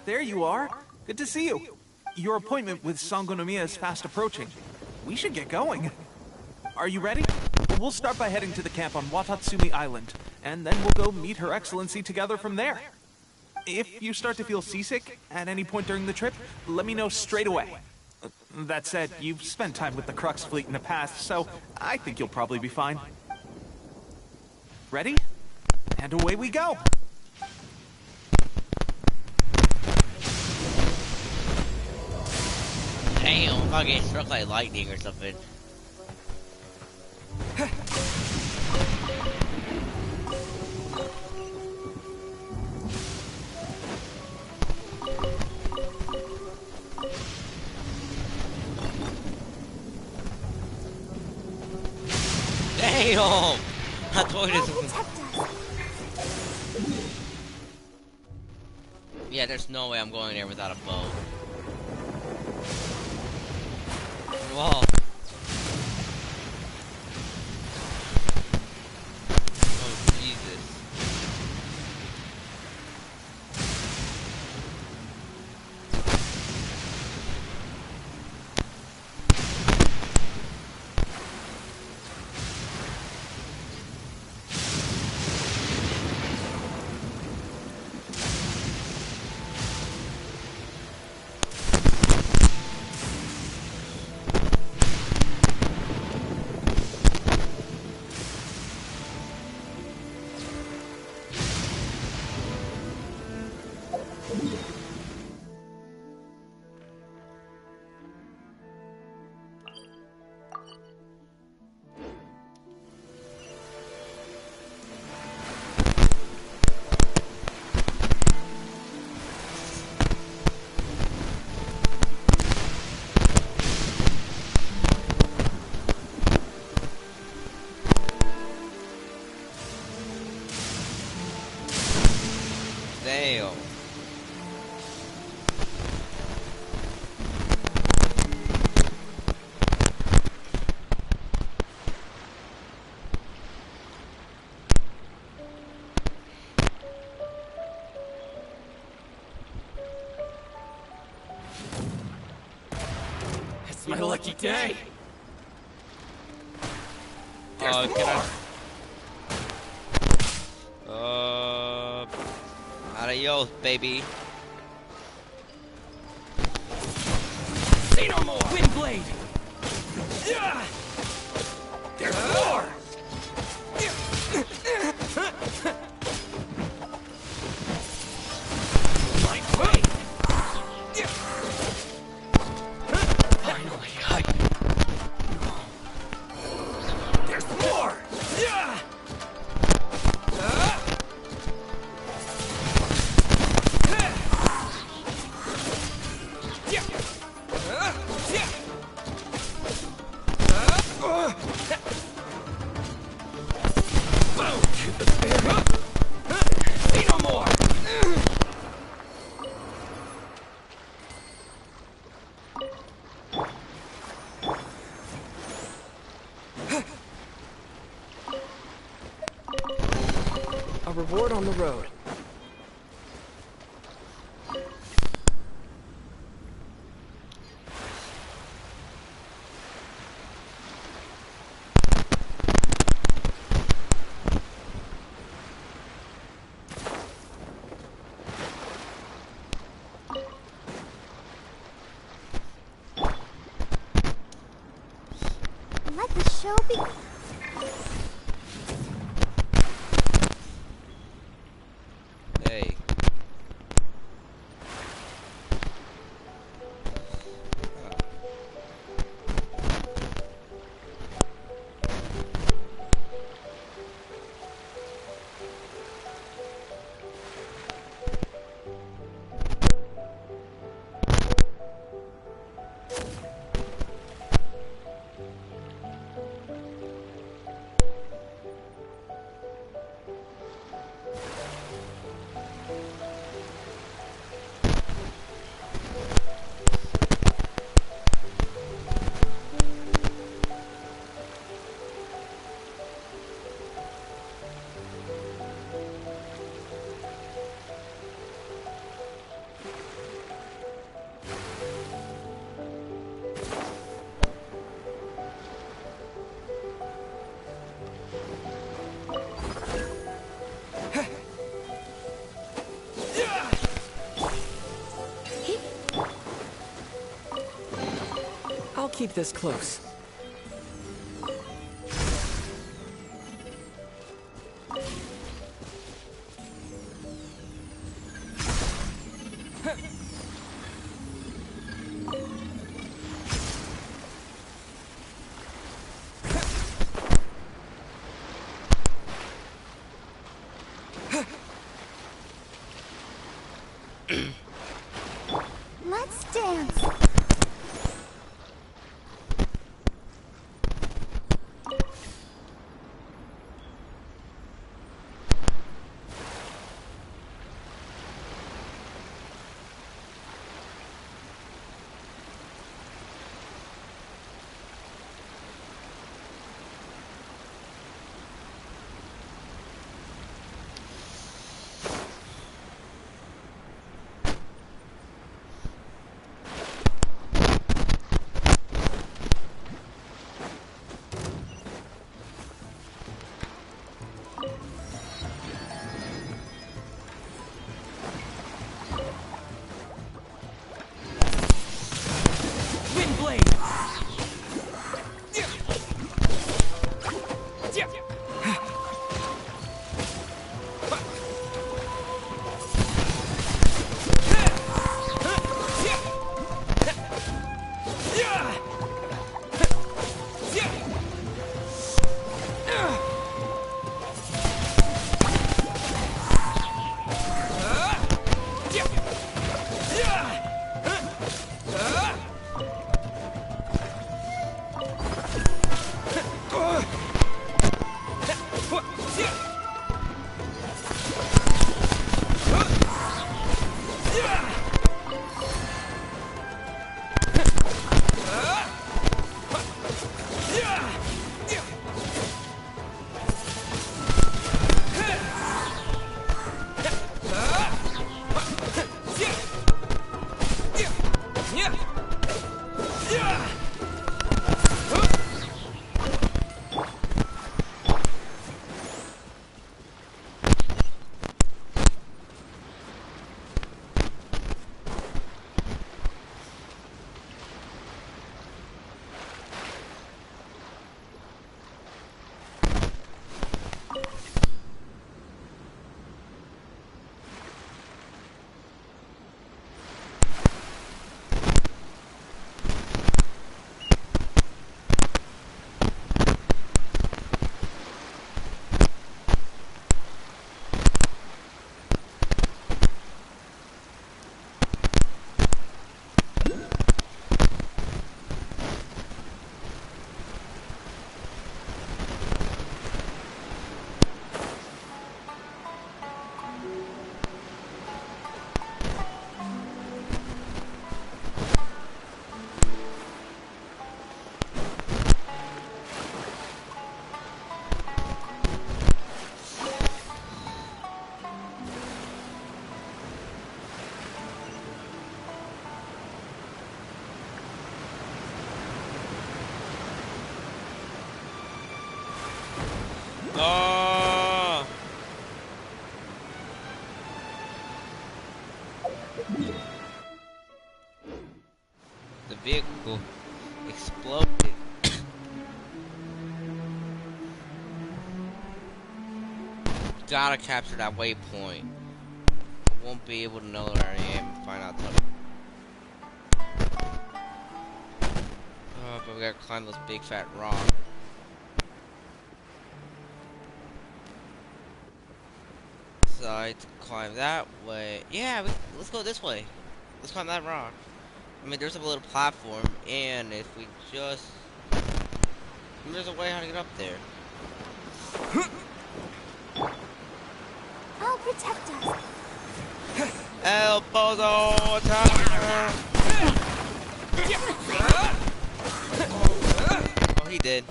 there you are. Good to see you. Your appointment with Sangonomiya is fast approaching. We should get going. Are you ready? We'll start by heading to the camp on Watatsumi Island, and then we'll go meet Her Excellency together from there. If you start to feel seasick at any point during the trip, let me know straight away. That said, you've spent time with the Crux fleet in the past, so I think you'll probably be fine. Ready? And away we go! Damn, I'm gonna get struck like lightning or something. Damn! I told you this. Yeah, there's no way I'm going there without a bow. Whoa. Oh, Jesus. Damn. It's my lucky day. Can adios, baby. Say no more. Windblade. There's more. My way. Finally, there's more. A reward on the road. Let the show be. Hey. keep this close. Let's dance. Oh! The vehicle exploded. Gotta capture that waypoint. I won't be able to know where I am and find out till. Oh, but we gotta climb those big fat rocks. Decide to climb that way. Yeah, let's go this way. Let's climb that rock. I mean, there's a little platform, and if we just... there's a way how to get up there. I'll protect us. El Pozo attack! Oh, he did.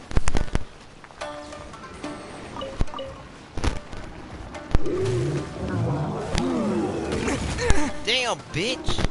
Damn, bitch!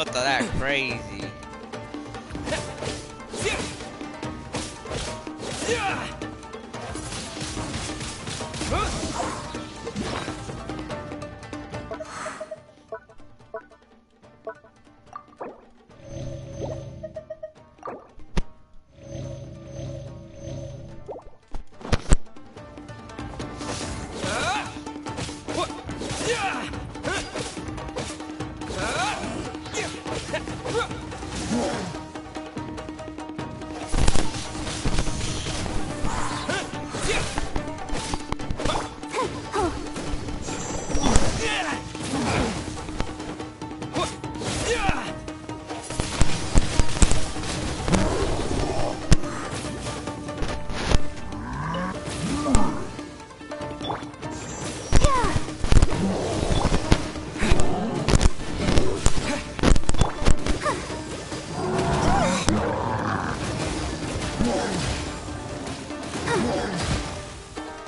What the, that crazy.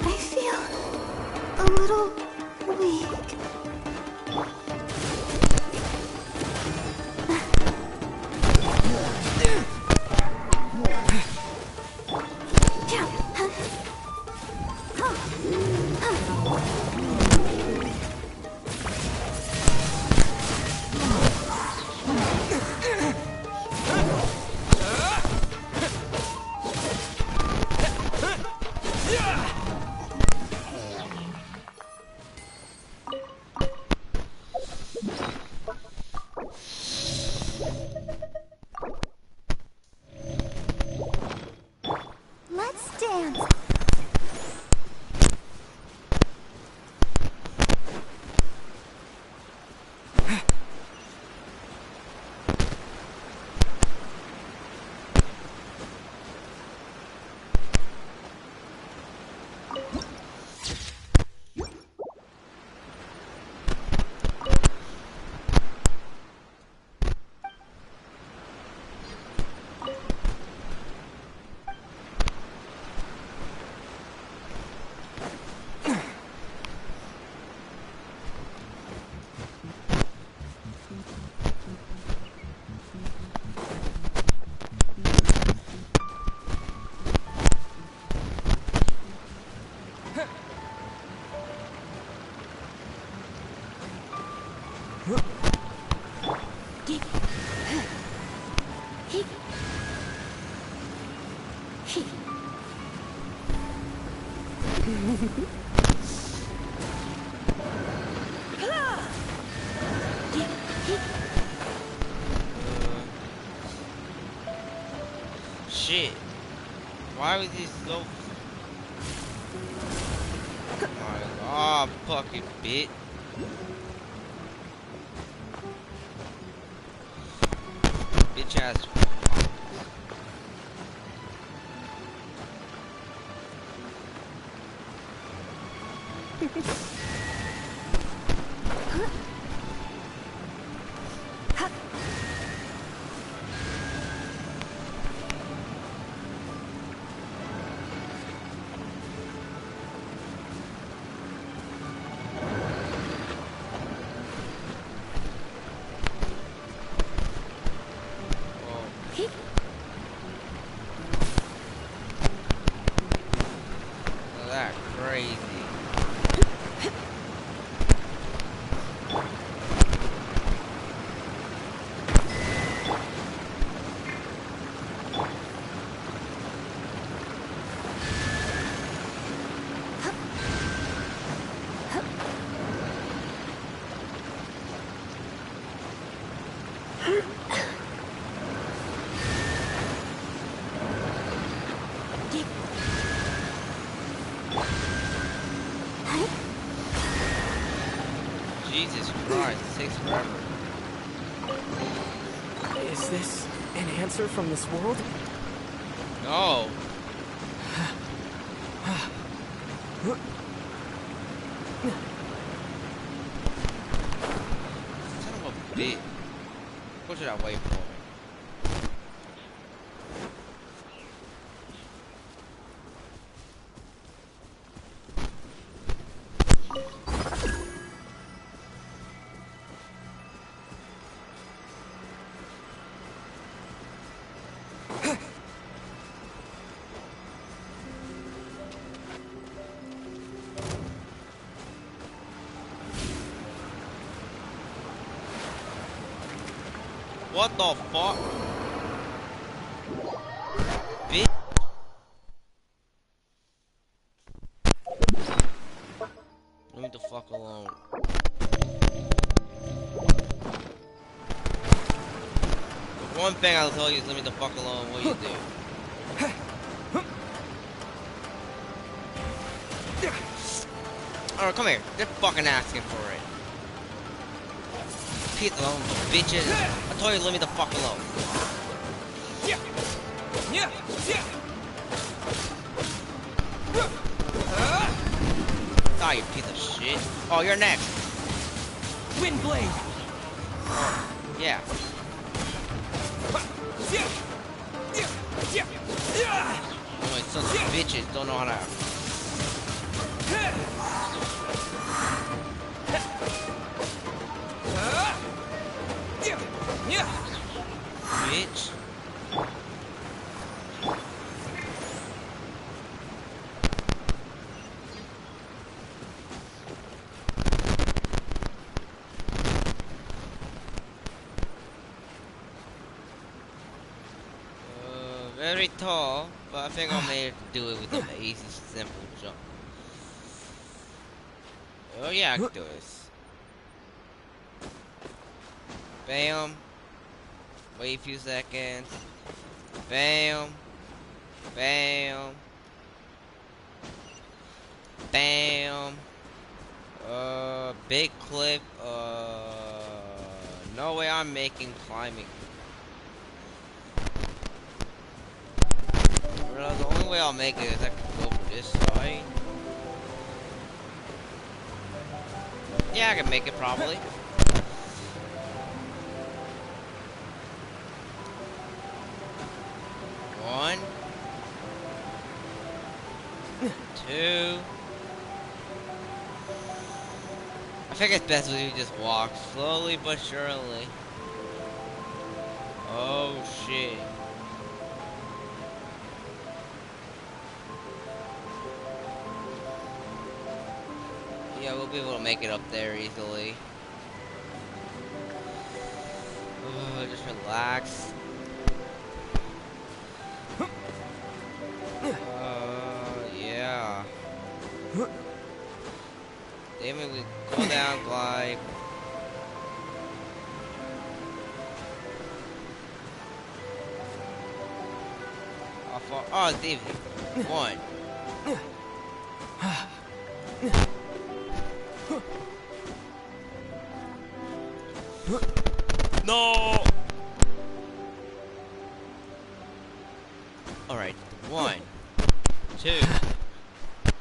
I feel a little weak. Let's dance. Shit. Why was he so... Oh, fucking bitch. Bitch ass. That crazy. Jesus Christ, it takes forever. Is this an answer from this world? No. Son of a bitch. What should I wait for? What the fuck? Bitch. Leave me the fuck alone. The one thing I'll tell you is leave me the fuck alone. What you do? Alright, come here. They're fucking asking for it. Piece of bitches. I told you to leave me the fuck alone. Ah, you piece of shit. Oh, you're next. Wind blade. Yeah. Oh, my sons of bitches don't know how to. Bitch. Very tall, but I think I'll make it do it with an easy, simple jump. Oh yeah, I can do this. Bam. Wait a few seconds. Bam. Bam. Bam. Big clip. No way I'm making climbing. Bro, the only way I'll make it is I can go for this side. Yeah, I can make it probably. One, two. I think it's best if you just walk slowly but surely. Oh shit. Yeah, we'll be able to make it up there easily. Just relax. Yeah. Then we go down, glide. How far? Oh, it's easy. One. No! Alright, 1, 2,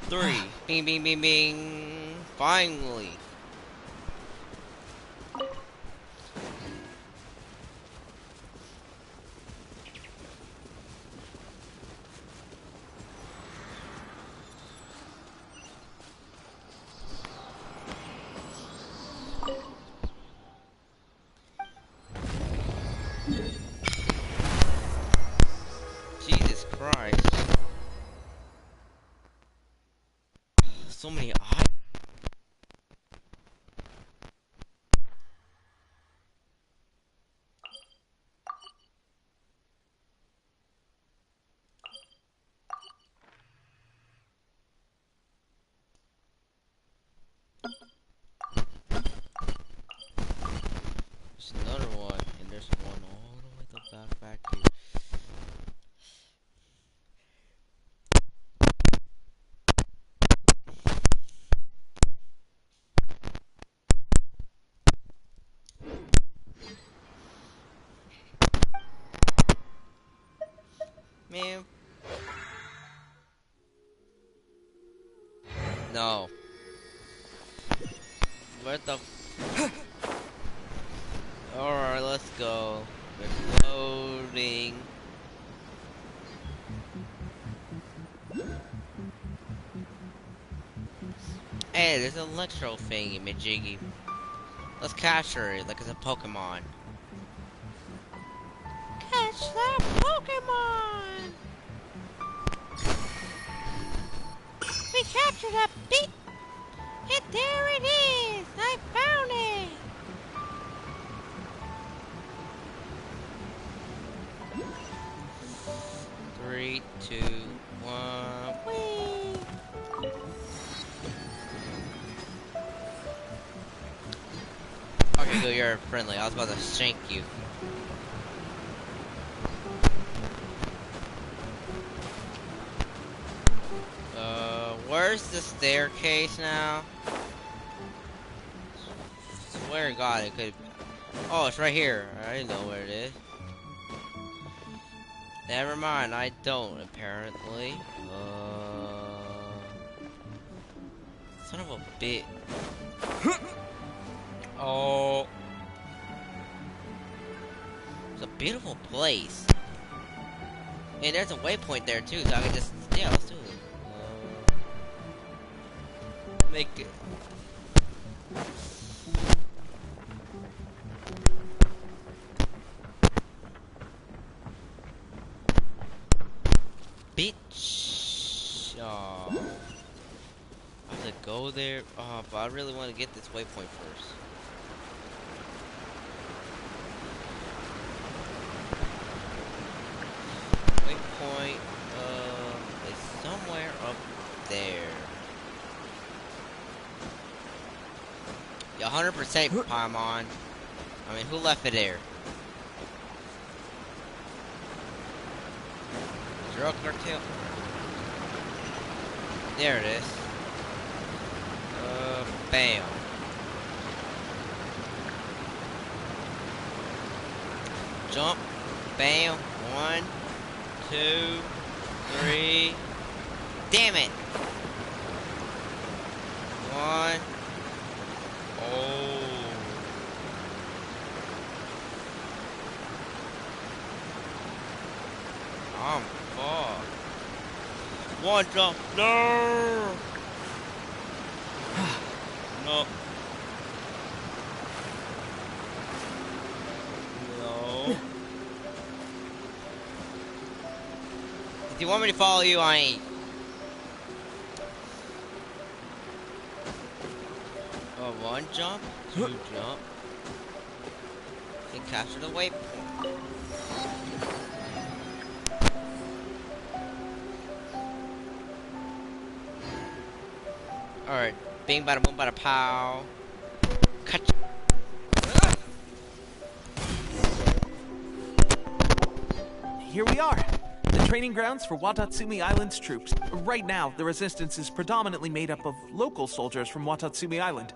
3. Bing, bing, bing, bing. Finally. Jesus Christ. So many eyes. There's another one, and there's one all the way to the back here. Man. No. What the Alright, let's go. We're loading. Hey, there's an electro thingy, majiggy. Let's capture it like it's a Pokemon. Catch that Pokemon! We captured a beat! And there it is! I found it! There you go, you're friendly. I was about to shank you. Where's the staircase now? Swear to God, it could. Oh, it's right here. I didn't know where it is. Never mind, I don't apparently. Son of a bit. Oh, it's a beautiful place. And there's a waypoint there too, so I can just let's do it. Make it. Bitch. Oh. I have to go there. Oh, but I really want to get this waypoint first. Waypoint is somewhere up there. 100% Paimon. I mean, who left it there? Zero cartel. There it is. Bam. Jump. Bam. 1, 2, 3. Damn it. 1. Oh. I'm fucked. 1 jump. No. No. No. If you want me to follow you, I ain't. Oh, 1 jump, 2 jump. And capture the waypoint. Alright, bing bada boom bada pow. Cut. Here we are. The training grounds for Watatsumi Island's troops. Right now, the resistance is predominantly made up of local soldiers from Watatsumi Island.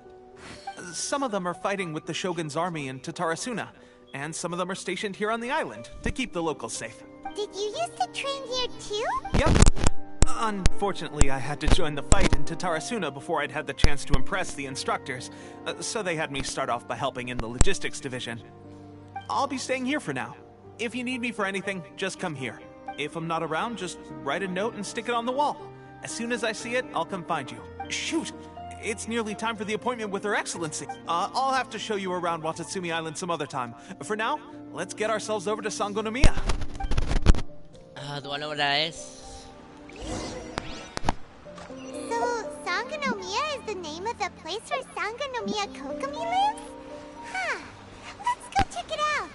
Some of them are fighting with the Shogun's army in Tatarasuna, and some of them are stationed here on the island to keep the locals safe. Did you used to train here too? Yep. Unfortunately, I had to join the fight in Tatarasuna before I'd had the chance to impress the instructors, so they had me start off by helping in the logistics division. I'll be staying here for now. If you need me for anything, just come here. If I'm not around, just write a note and stick it on the wall. As soon as I see it, I'll come find you. Shoot! It's nearly time for the appointment with Her Excellency. I'll have to show you around Watatsumi Island some other time. For now, let's get ourselves over to Sangonomiya. Do I know what that is? So, Sangonomiya is the name of the place where Sangonomiya Kokomi lives? Huh. Let's go check it out.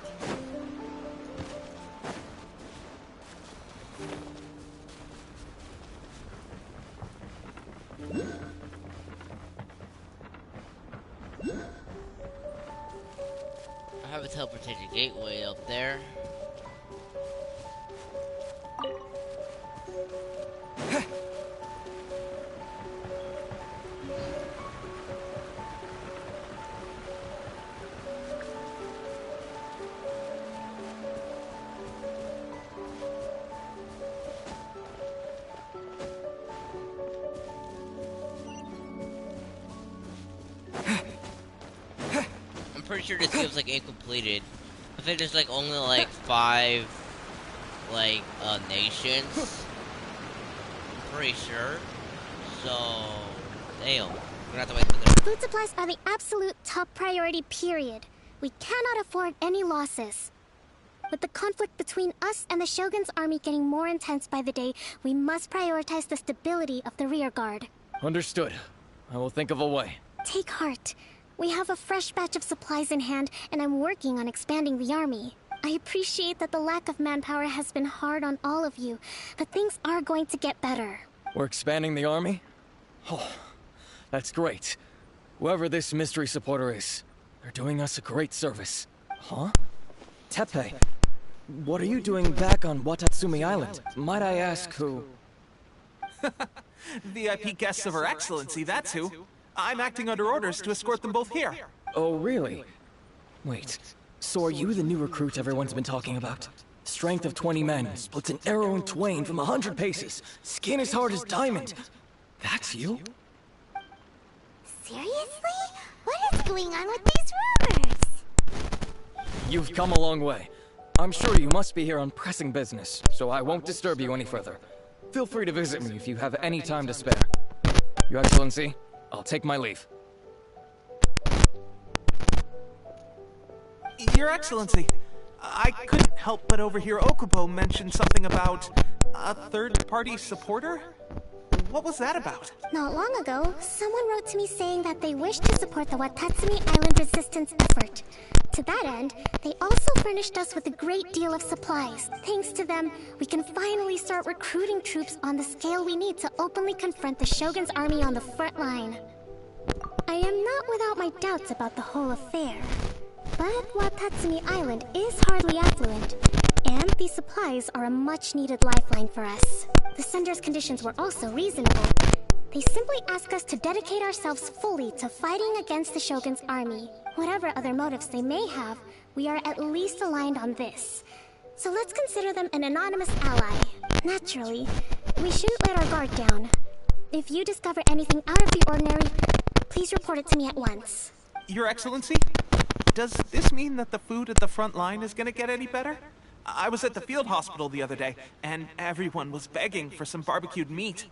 I have a teleportation gateway up there. I'm pretty sure this game's like incompleted. I think there's like only like 5 like nations. I'm pretty sure. So damn. We're gonna have to wait for the Food supplies are the absolute top priority, period. We cannot afford any losses. With the conflict between us and the Shogun's army getting more intense by the day, we must prioritize the stability of the rear guard. Understood. I will think of a way. Take heart. We have a fresh batch of supplies in hand, and I'm working on expanding the army. I appreciate that the lack of manpower has been hard on all of you, but things are going to get better. We're expanding the army? Oh, that's great. Whoever this mystery supporter is, They're doing us a great service. Huh? Teppei, what are you doing back on Watatsumi Island? Might I ask who? VIP guests of Her Excellency, that's who. I'm acting under orders to escort them both here. Oh, really? Wait, so are you the new recruit everyone's been talking about? Strength of 20 men, splits an arrow in twain from 100 paces, skin as hard as diamond. That's you? Seriously? What is going on with these rumors? You've come a long way. I'm sure you must be here on pressing business, so I won't disturb you any further. Feel free to visit me if you have any time to spare. Your Excellency, I'll take my leave. Your Excellency, I couldn't help but overhear Okubo mention something about a third-party supporter? What was that about? Not long ago, someone wrote to me saying that they wish to support the Watatsumi Island resistance effort. To that end, they also furnished us with a great deal of supplies. Thanks to them, we can finally start recruiting troops on the scale we need to openly confront the Shogun's army on the front line. I am not without my doubts about the whole affair. But Watatsumi Island is hardly affluent, and these supplies are a much-needed lifeline for us. The sender's conditions were also reasonable. They simply ask us to dedicate ourselves fully to fighting against the Shogun's army. Whatever other motives they may have, we are at least aligned on this. So let's consider them an anonymous ally. Naturally, we shouldn't let our guard down. If you discover anything out of the ordinary, please report it to me at once. Your Excellency, does this mean that the food at the front line is gonna get any better? I was at the field hospital the other day, and everyone was begging for some barbecued meat.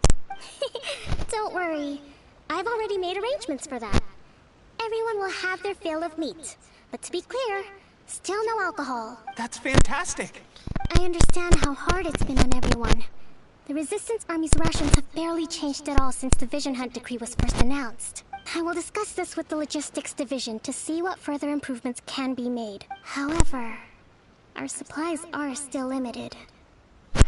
Don't worry. I've already made arrangements for that. Everyone will have their fill of meat. But to be clear, still no alcohol. That's fantastic. I understand how hard it's been on everyone. The Resistance Army's rations have barely changed at all since the Vision Hunt decree was first announced. I will discuss this with the Logistics Division to see what further improvements can be made. However, our supplies are still limited.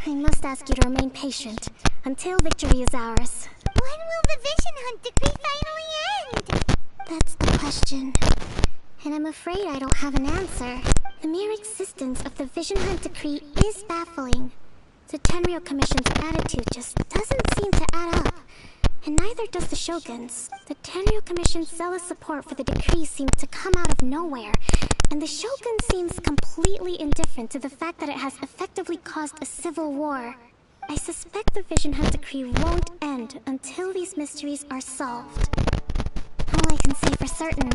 I must ask you to remain patient until victory is ours. When will the Vision Hunt decree finally end? That's the question. And I'm afraid I don't have an answer. The mere existence of the Vision Hunt decree is baffling. The Tenryou Commission's attitude just doesn't seem to add up. And neither does the Shogun's. The Tenryou Commission's zealous support for the decree seems to come out of nowhere, and the Shogun seems completely indifferent to the fact that it has effectively caused a civil war. I suspect the Vision Hunt decree won't end until these mysteries are solved. All I can say for certain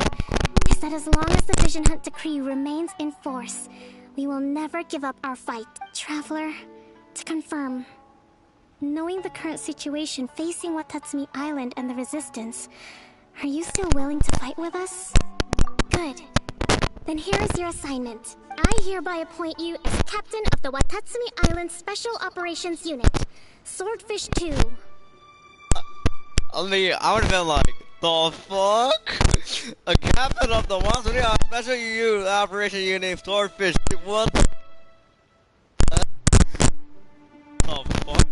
is that as long as the Vision Hunt decree remains in force, we will never give up our fight. Traveler, to confirm, knowing the current situation facing Watatsumi Island and the Resistance, are you still willing to fight with us? Good. Then here is your assignment. I hereby appoint you as captain of the Watatsumi Island Special Operations Unit, Swordfish 2. I mean, I would have been like, the fuck? A captain of the Watatsumi Special Operation Unit, Swordfish, what the fuck?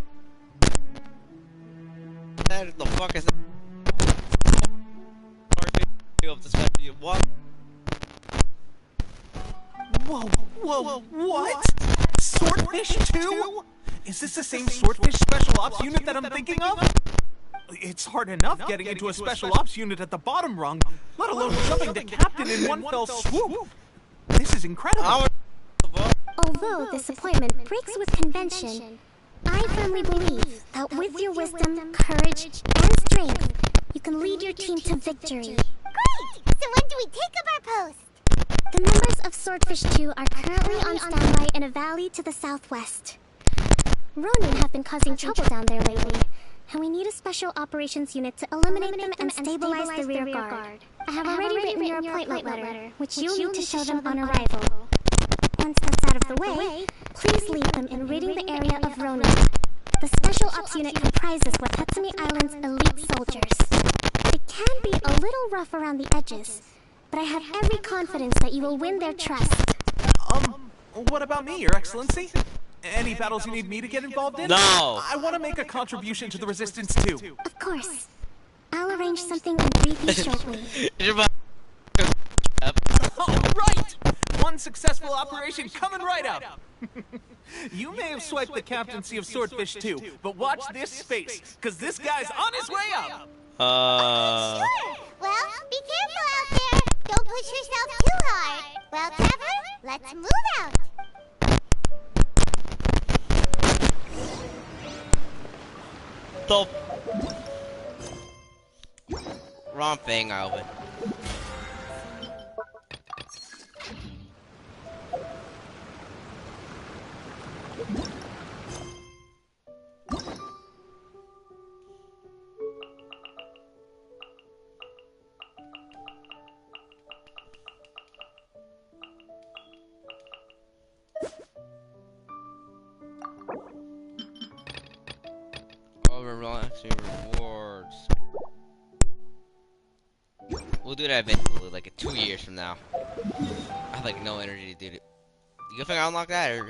What the fuck is that? Swordfish of the Special Unit, what? Whoa, what? Swordfish 2? Is this the same Swordfish Special Ops unit that I'm thinking of? It's hard enough getting into a Special Ops unit at the bottom rung, let alone jumping to captain in one fell swoop. This is incredible. Although this appointment breaks with convention, I firmly believe that with your wisdom, courage, and strength, you can lead your team to victory. Great! So when do we take up our post? The members of Swordfish 2 are currently on standby in a valley to the southwest. Ronin have been causing trouble down there lately, and we need a special operations unit to eliminate them and stabilize the rear guard. I have already written your appointment letter, which you'll need to show them on arrival. Once that's out of the way, please lead them in ridding the area of Ronin. The special ops unit comprises Watatsumi Island's elite soldiers. It can be a little rough around the edges, but I have every confidence that you will win their trust. What about me, Your Excellency? Any battles you need me to get involved in? No! I want to make a contribution to the Resistance too. Of course. I'll arrange something and brief you shortly. You're about to one successful operation coming right up. You may have swiped the captaincy of Swordfish too, but watch this space, because this guy's on his way up. Sure. Well, be careful out there. Don't push yourself too hard. Well, Trevor, let's move out. The wrong thing I opened. Relaxing rewards. We'll do that eventually, like 2 years from now. I have like no energy to do it. You think I unlock that or?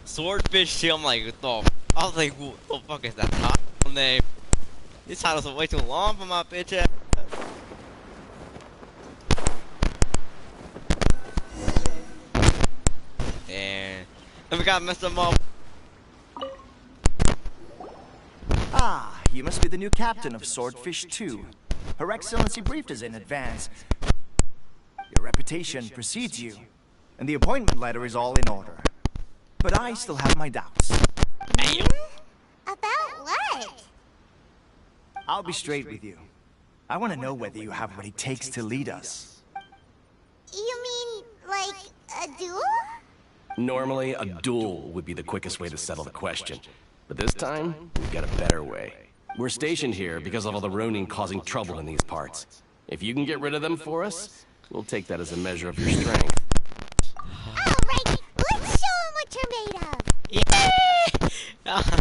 Swordfish 2, I'm like, what the? I was like, what the fuck is that title name? These titles are way too long for my bitch ass. And we got messed them up. Ah, you must be the new captain of Swordfish 2. Her Excellency briefed us in advance. Your reputation precedes you, and the appointment letter is all in order. But I still have my doubts. About what? I'll be straight with you. I want to know whether you have what it takes to lead us. You mean, like, a duel? Normally, a duel would be the quickest way to settle the question. But this time, we've got a better way. We're stationed here because of all the Ronin causing trouble in these parts. If you can get rid of them for us, we'll take that as a measure of your strength. Alright, let's show them what you're made of! Yeah!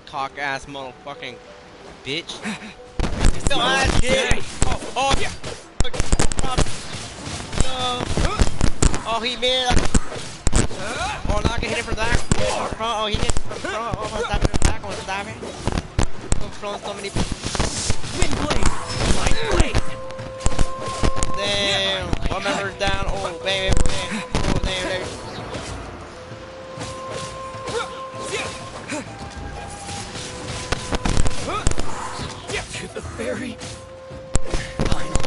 Cock ass motherfucking bitch. Still ass shit! Oh yeah! Oh, he made it! Oh, now I can hit it from back. Oh, he hit it from front. Oh, I'm stabbing from back. I'm stabbing. I'm throwing so many. Wind blade! Light blade! Damn! One member's down. Oh, baby. Oh, damn. To the ferry. Finally,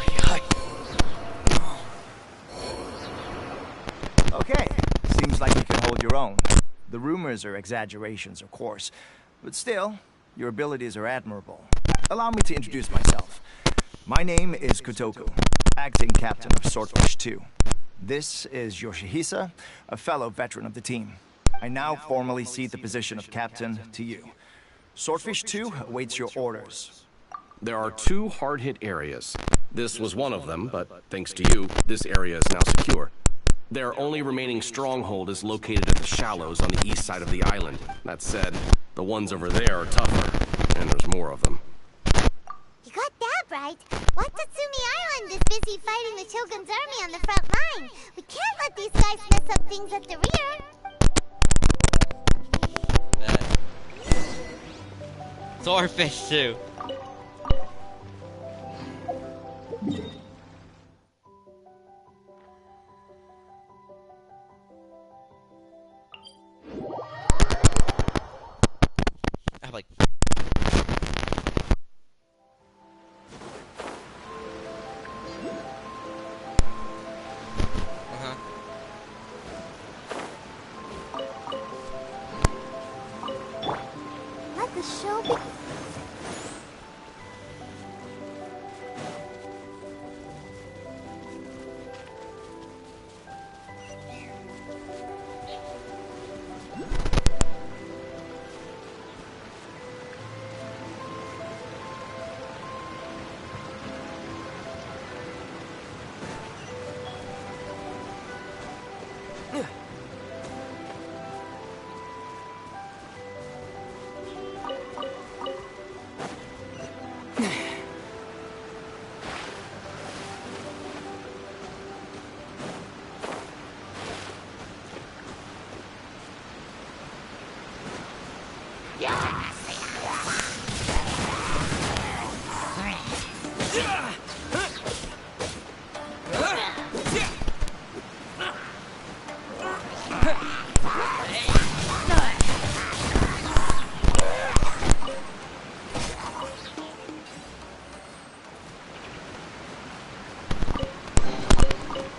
Okay, seems like you can hold your own. The rumors are exaggerations, of course, but still, your abilities are admirable. Allow me to introduce myself. My name is Kotoku, acting captain of Swordfish 2. This is Yoshihisa, a fellow veteran of the team. I now formally cede the position of captain to you. Swordfish 2 awaits your orders. There are 2 hard-hit areas. This was one of them, but thanks to you, this area is now secure. Their only remaining stronghold is located at the shallows on the east side of the island. That said, the ones over there are tougher, and there's more of them. You got that right. Watatsumi Island is busy fighting the Shogun's army on the front line. We can't let these guys mess up things at the rear. Swordfish too. I have like. Let the show be.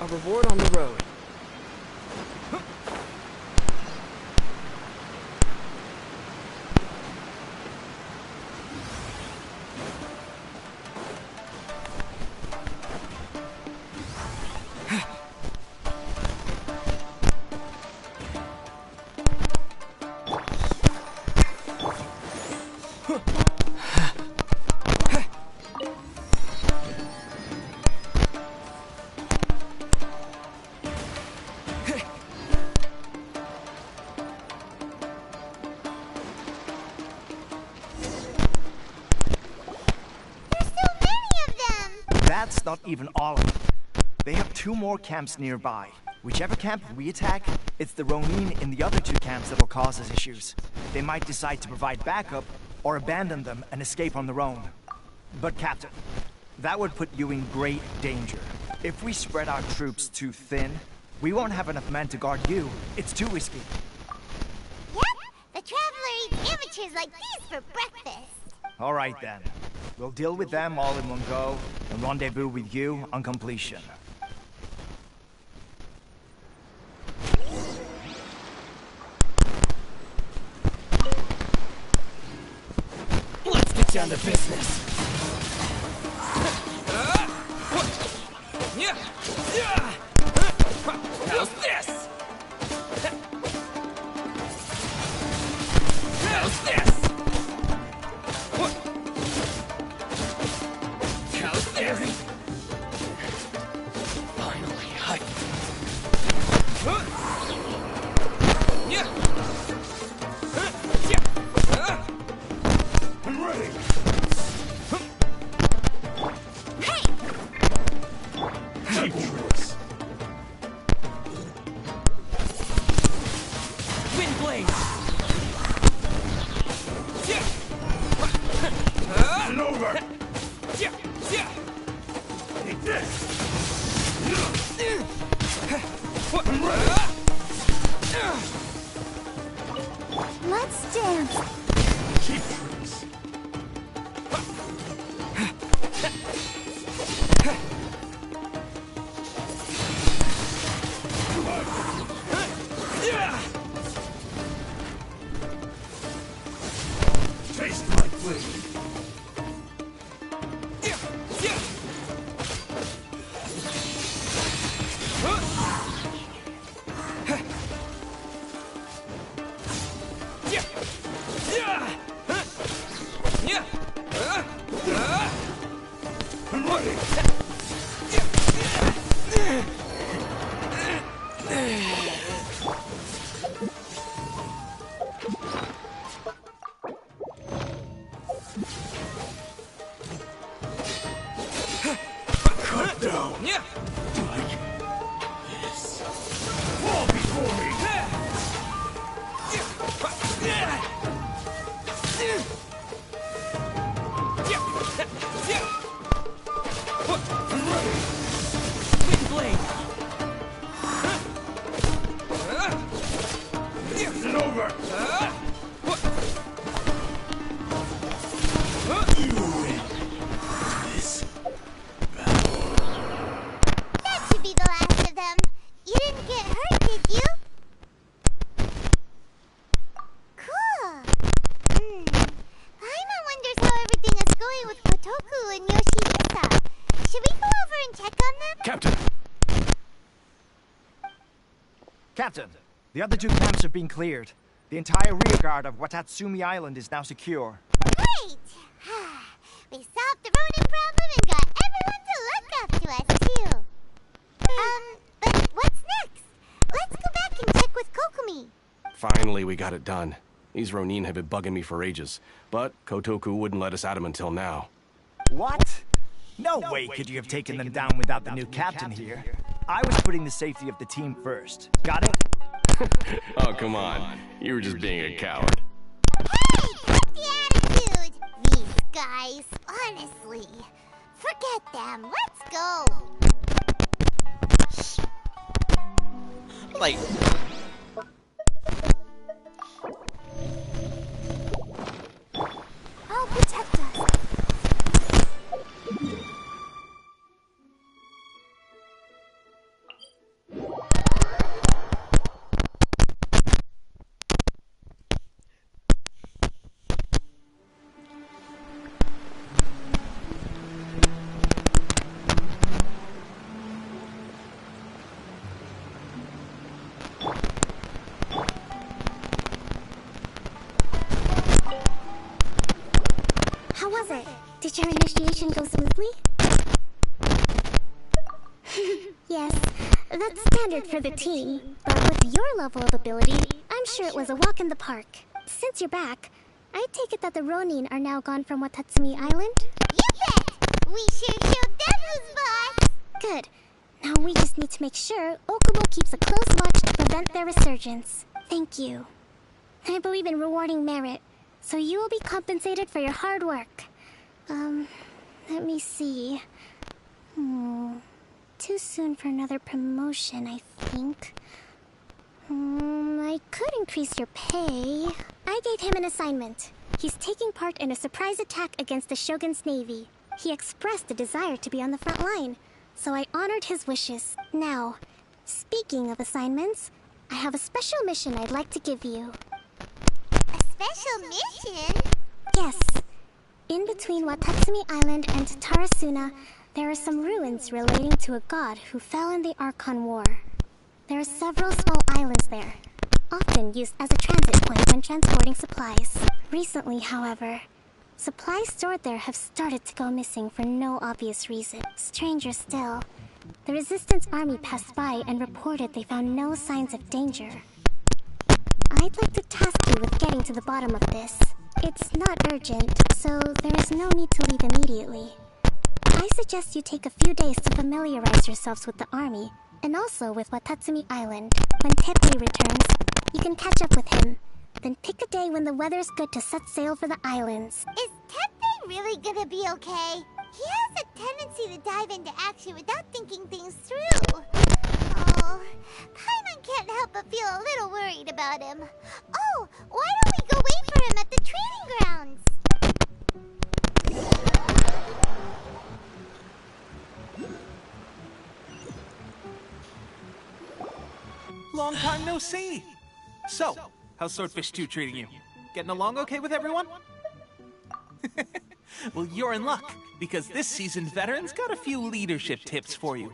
a reward on the road. That's not even all of them. They have 2 more camps nearby. Whichever camp we attack, it's the Ronin in the other 2 camps that'll cause us issues. They might decide to provide backup, or abandon them and escape on their own. But Captain, that would put you in great danger. If we spread our troops too thin, we won't have enough men to guard you. It's too risky. Yep, the Traveler eats amateurs like these for breakfast. All right then. We'll deal with them all in one go, and rendezvous with you on completion. Let's get down to business. How's this? How's this? How's this? Finally, I'm ready. Wind blade. And over. Take this. Let's dance. Keep trees. Taste my blade. I'm ready. Cut down. Like this. Fall before me. I'm ready. Wind blade. It's over. You win this battle. That should be the last of them. You didn't get hurt, did you? Cool. Paimon wonders how everything is going with Kotoku and Yoshihisa. Should we go over and check on them? Captain! Captain, the other 2 camps are being cleared. The entire rearguard of Watatsumi Island is now secure. Great! We solved the Ronin problem and got everyone to look after us, too. But what's next? Let's go back and check with Kokumi. Finally, we got it done. These Ronin have been bugging me for ages, but Kotoku wouldn't let us at him until now. What? No way could you have taken them down without the new captain here. I was putting the safety of the team first. Got it? Oh, come on. You were just being a coward. Hey, cut the attitude! These guys, honestly. Forget them. Let's go. Like, I'll protect us. smoothly? Yes, that's standard for the team. But with your level of ability, I'm sure it was a walk in the park. Since you're back, I take it that the Ronin are now gone from Watatsumi Island? You bet! We sure showed them who's boss! Good. Now we just need to make sure Okubo keeps a close watch to prevent their resurgence. Thank you. I believe in rewarding merit, so you will be compensated for your hard work. Let me see. Too soon for another promotion, I think. I could increase your pay. I gave him an assignment. He's taking part in a surprise attack against the Shogun's navy. He expressed a desire to be on the front line, so I honored his wishes. Now, speaking of assignments, I have a special mission I'd like to give you. A special mission? Yes. In between Watatsumi Island and Tarasuna, there are some ruins relating to a god who fell in the Archon War. There are several small islands there, often used as a transit point when transporting supplies. Recently, however, supplies stored there have started to go missing for no obvious reason. Stranger still, the Resistance Army passed by and reported they found no signs of danger. I'd like to task you with getting to the bottom of this. It's not urgent, so there is no need to leave immediately. I suggest you take a few days to familiarize yourselves with the army, and also with Watatsumi Island. When Teppei returns, you can catch up with him. Then pick a day when the weather's good to set sail for the islands. Is Teppei really gonna be okay? He has a tendency to dive into action without thinking things through. Oh, Paimon can't help but feel a little worried about him. Oh, why don't we go wait for him at the training grounds? Long time no see. So, how's Swordfish 2 treating you? Getting along okay with everyone? Well, you're in luck, because this seasoned veteran's got a few leadership tips for you.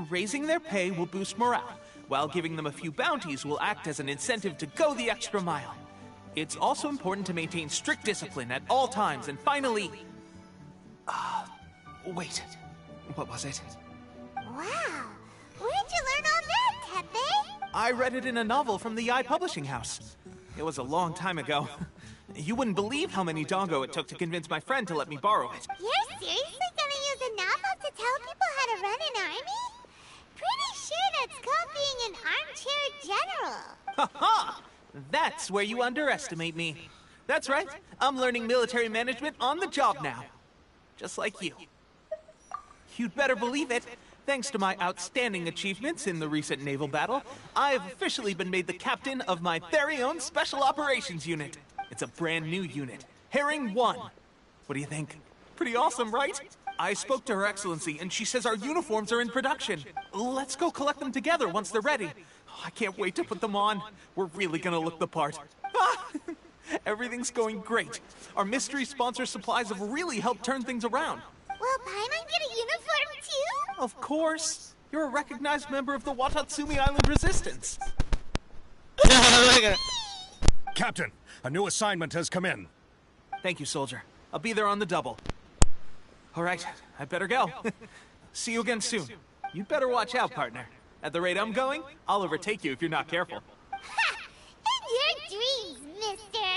Raising their pay will boost morale, while giving them a few bounties will act as an incentive to go the extra mile. It's also important to maintain strict discipline at all times, and finally... wait. What was it? Wow, where'd you learn all that, Teppei? I read it in a novel from the I Publishing House. It was a long time ago. You wouldn't believe how many dongo it took to convince my friend to let me borrow it. You're seriously gonna use a novel to tell people how to run an army? Pretty sure that's called being an armchair general. Ha ha! That's where you underestimate me. That's right. I'm learning military management on the job now. Just like you. You'd better believe it. Thanks to my outstanding achievements in the recent naval battle, I've officially been made the captain of my very own Special Operations Unit. It's a brand new unit, Herring 1. What do you think? Pretty awesome, right? I spoke to Her Excellency, and she says our uniforms are in production. Let's go collect them together once they're ready. Oh, I can't wait to put them on. We're really gonna look the part. Everything's going great. Our mystery sponsor supplies have really helped turn things around. Will Paimon get a uniform too? Of course. You're a recognized member of the Watatsumi Island Resistance. Captain, a new assignment has come in. Thank you, soldier. I'll be there on the double. All right, I better go. See you again soon. You'd better watch out, partner. At the rate I'm going, I'll overtake you if you're not careful. Ha! In your dreams, mister!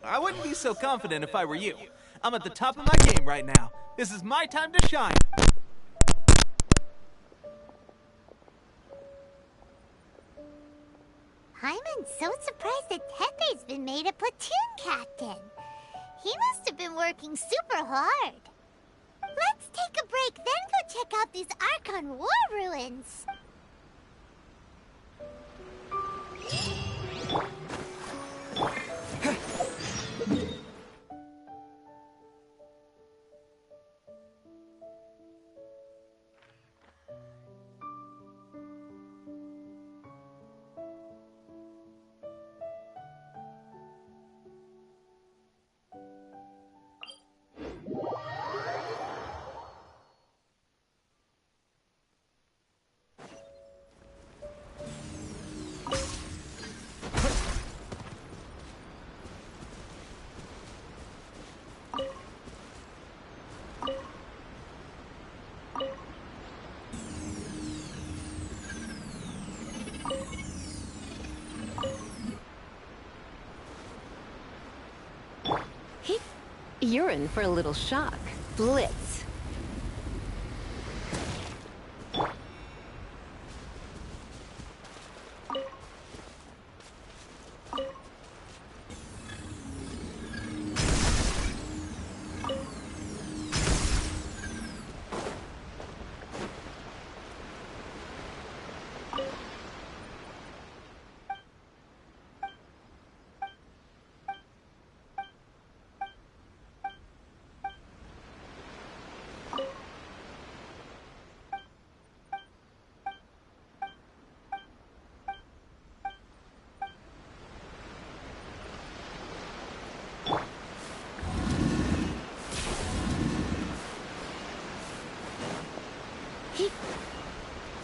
I wouldn't be so confident if I were you. I'm at the top of my game right now. This is my time to shine. Paimon's so surprised that Teppei's been made a platoon captain. He must have been working super hard. Let's take a break, then go check out these Archon War ruins. You're in for a little shock. Blitz.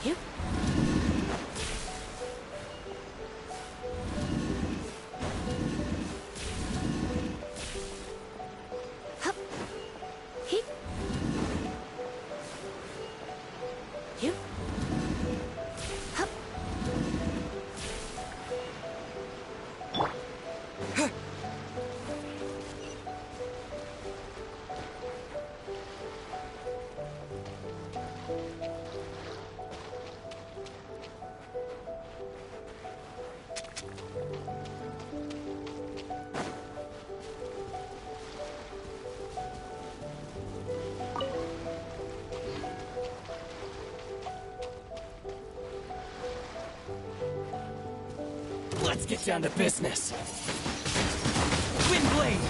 Yep. Hup. Hip. Yep. Hup. Huh. Let's get down to business. Windblade!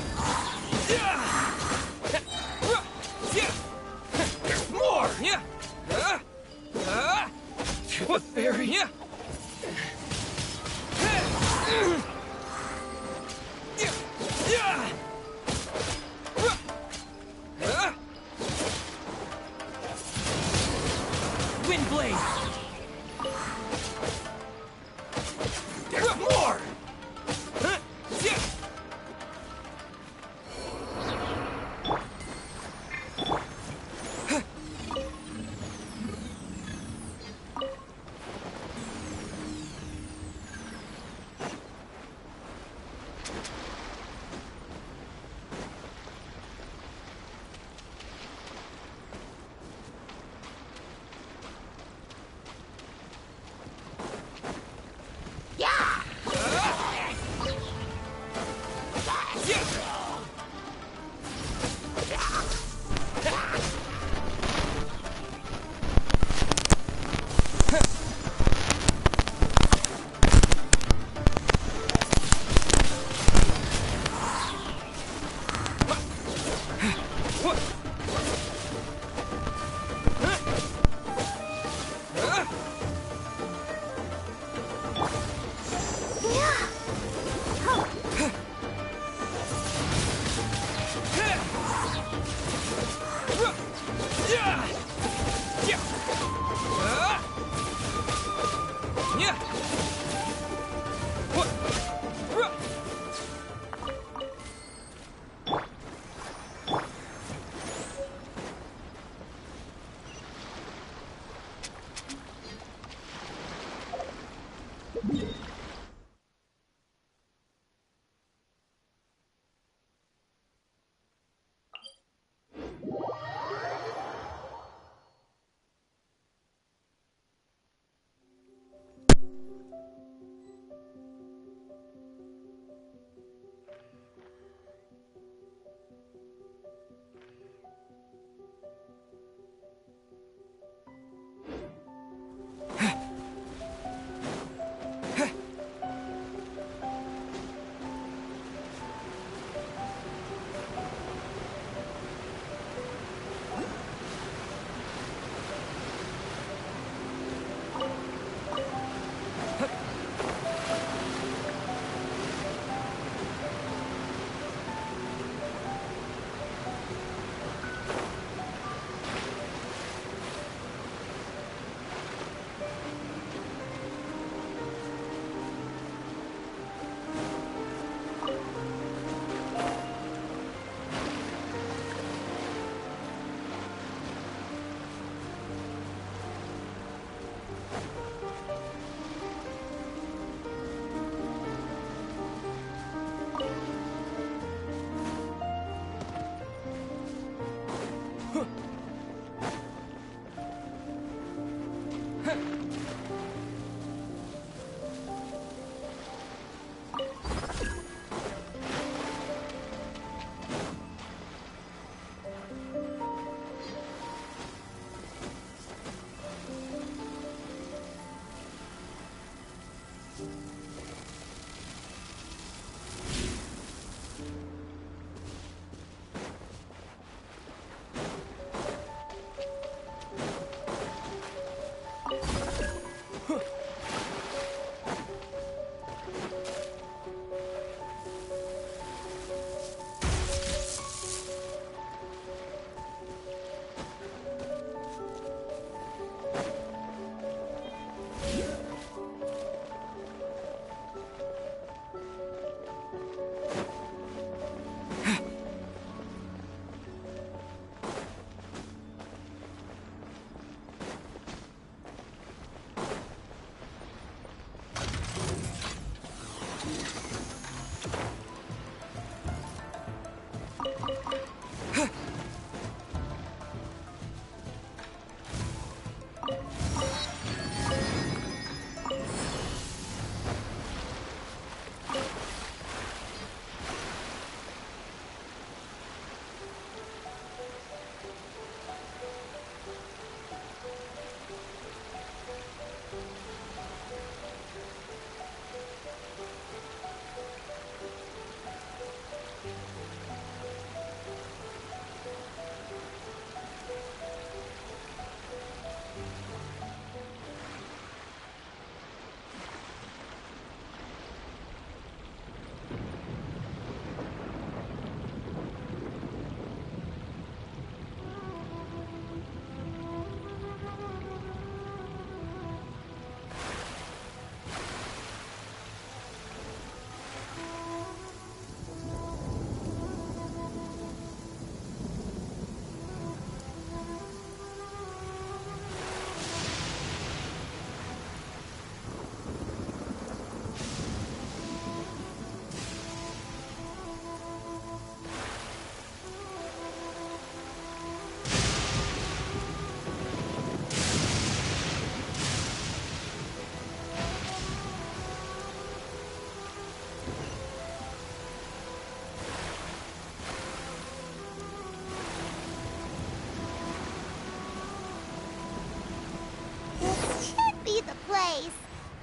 There's more! What fairy? Windblade! There's more!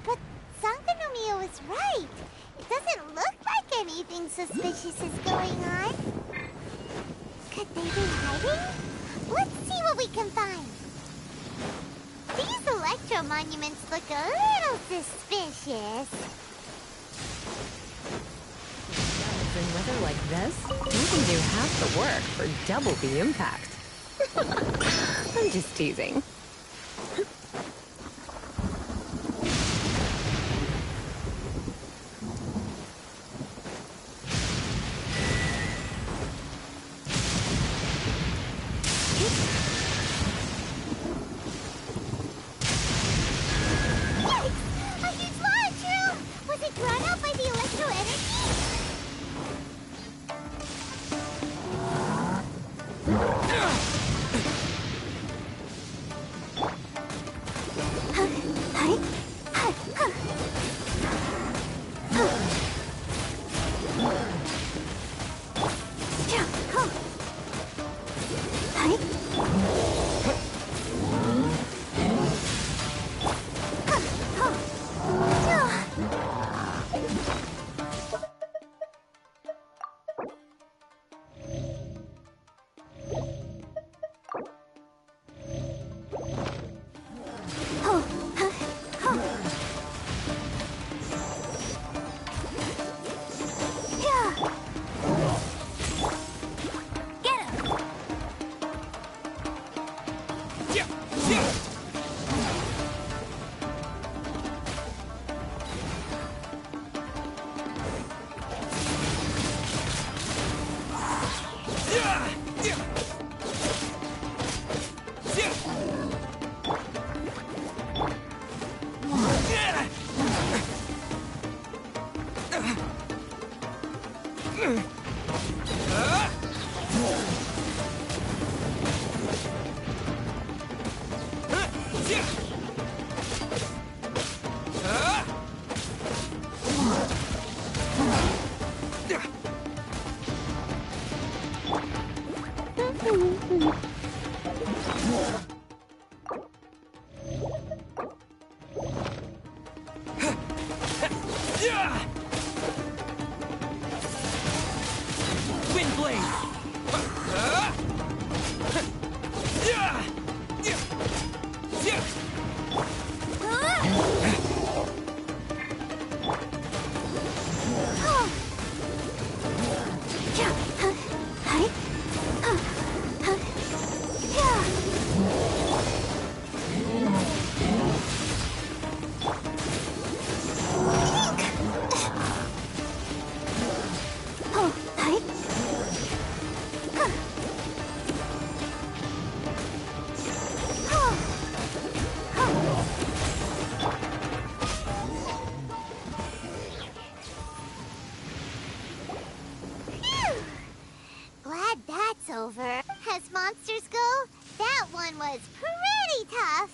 But Sangonomiya was right. It doesn't look like anything suspicious is going on. Could they be hiding? Let's see what we can find. These electro monuments look a little suspicious. In weather like this, you can do half the work for double the impact. I'm just teasing. was pretty tough.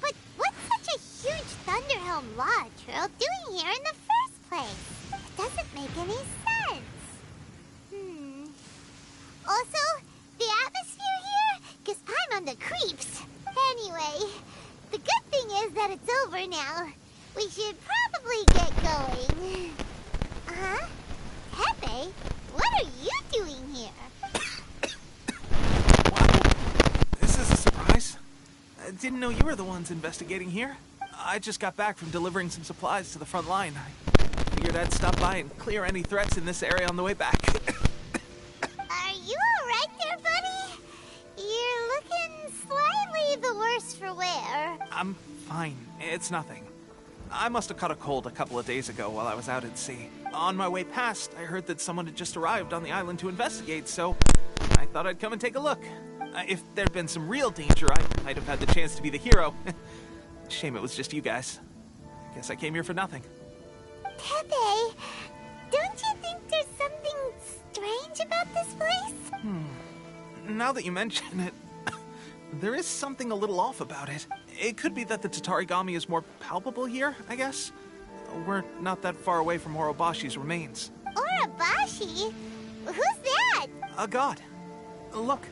But what's such a huge Thunderhelm Lodge Turtle doing here in the first place? It doesn't make any sense. Also, the atmosphere here gives Paimon the creeps. Anyway, the good thing is that it's over now. We should probably get going. Huh? Pepe, what are you doing here? Wow, this is a surprise. I didn't know you were the ones investigating here. I just got back from delivering some supplies to the front line. I figured I'd stop by and clear any threats in this area on the way back. Are you alright there, buddy? You're looking slightly the worse for wear. I'm fine. It's nothing. I must have caught a cold a couple of days ago while I was out at sea. On my way past, I heard that someone had just arrived on the island to investigate, so I thought I'd come and take a look. If there'd been some real danger, I might have had the chance to be the hero. Shame it was just you guys. Guess I came here for nothing. Pepe, don't you think there's something strange about this place? Now that you mention it, there is something a little off about it. It could be that the Tatarigami is more palpable here, I guess. We're not that far away from Orobashi's remains. Orobashi? Who's that? A god. Look,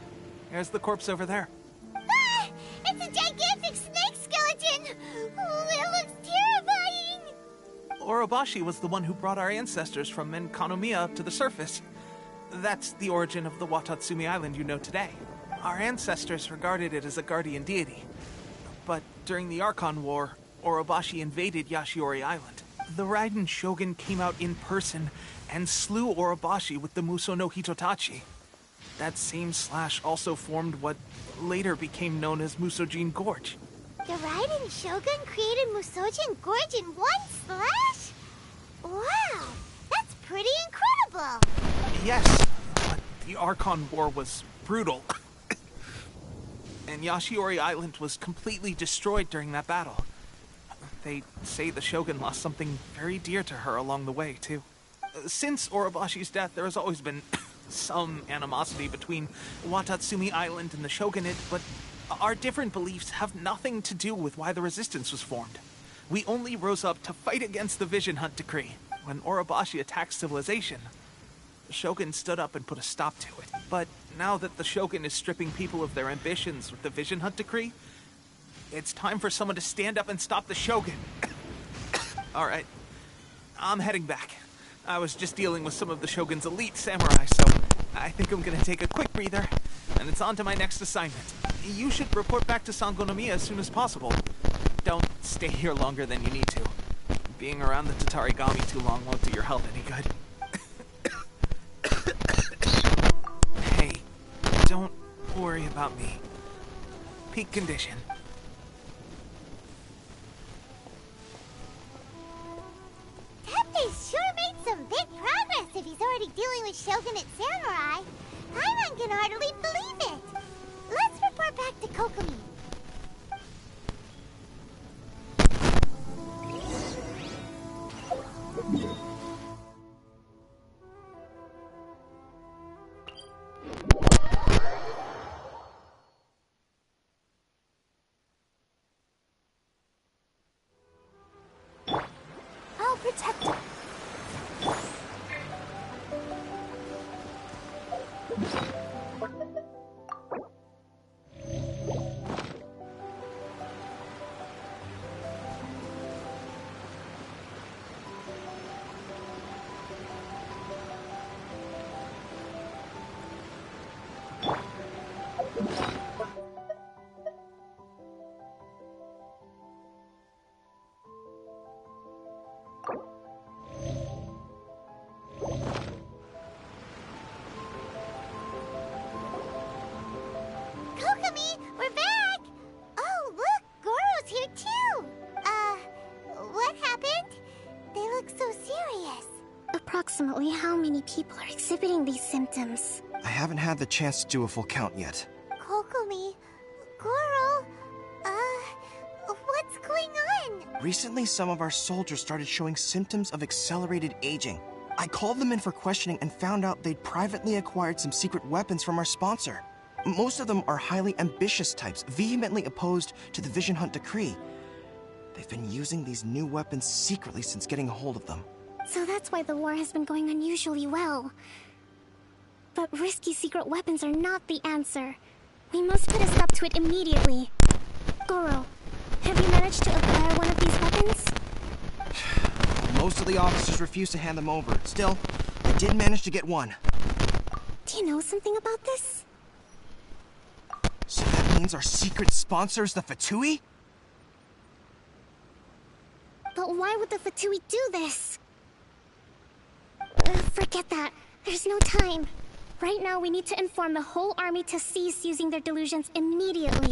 there's the corpse over there. Ah! It's a gigantic snake skeleton! Oh, it looks terrifying! Orobashi was the one who brought our ancestors from Menkanomiya up to the surface. That's the origin of the Watatsumi Island you know today. Our ancestors regarded it as a guardian deity. But during the Archon War, Orobashi invaded Yashiori Island. The Raiden Shogun came out in person and slew Orobashi with the Muso no Hitotachi. That same slash also formed what later became known as Musojin Gorge. The Raiden Shogun created Musojin Gorge in one slash? Wow, that's pretty incredible! Yes, but the Archon War was brutal. And Yashiori Island was completely destroyed during that battle. They say the Shogun lost something very dear to her along the way, too. Since Orobashi's death, there has always been some animosity between Watatsumi Island and the Shogunate, but our different beliefs have nothing to do with why the resistance was formed. We only rose up to fight against the Vision Hunt Decree. When Orobashi attacked civilization, the Shogun stood up and put a stop to it. But now that the Shogun is stripping people of their ambitions with the Vision Hunt Decree, it's time for someone to stand up and stop the Shogun. Alright, I'm heading back. I was just dealing with some of the Shogun's elite samurai, so I think I'm gonna take a quick breather, and it's on to my next assignment. You should report back to Sangonomiya as soon as possible. Don't stay here longer than you need to. Being around the Tatarigami too long won't do your health any good. Hey, don't worry about me. Peak condition. Pepe's sure made some big progress if he's already dealing with Shogunate samurai. Paimon can hardly believe it. Let's report back to Kokomi. I'll protect him. Kokomi, we're back! Oh, look, Goro's here too! What happened? They look so serious. Approximately how many people are exhibiting these symptoms? I haven't had the chance to do a full count yet. Kokomi, Goro, what's going on? Recently, some of our soldiers started showing symptoms of accelerated aging. I called them in for questioning and found out they'd privately acquired some secret weapons from our sponsor. Most of them are highly ambitious types, vehemently opposed to the Vision Hunt decree. They've been using these new weapons secretly since getting a hold of them. So that's why the war has been going unusually well. But risky secret weapons are not the answer. We must put a stop to it immediately. Goro, have you managed to acquire one of these weapons? Most of the officers refuse to hand them over. Still, I did manage to get one. Do you know something about this? So that means our secret sponsor is the Fatui? But why would the Fatui do this? Forget that. There's no time. Right now, we need to inform the whole army to cease using their delusions immediately.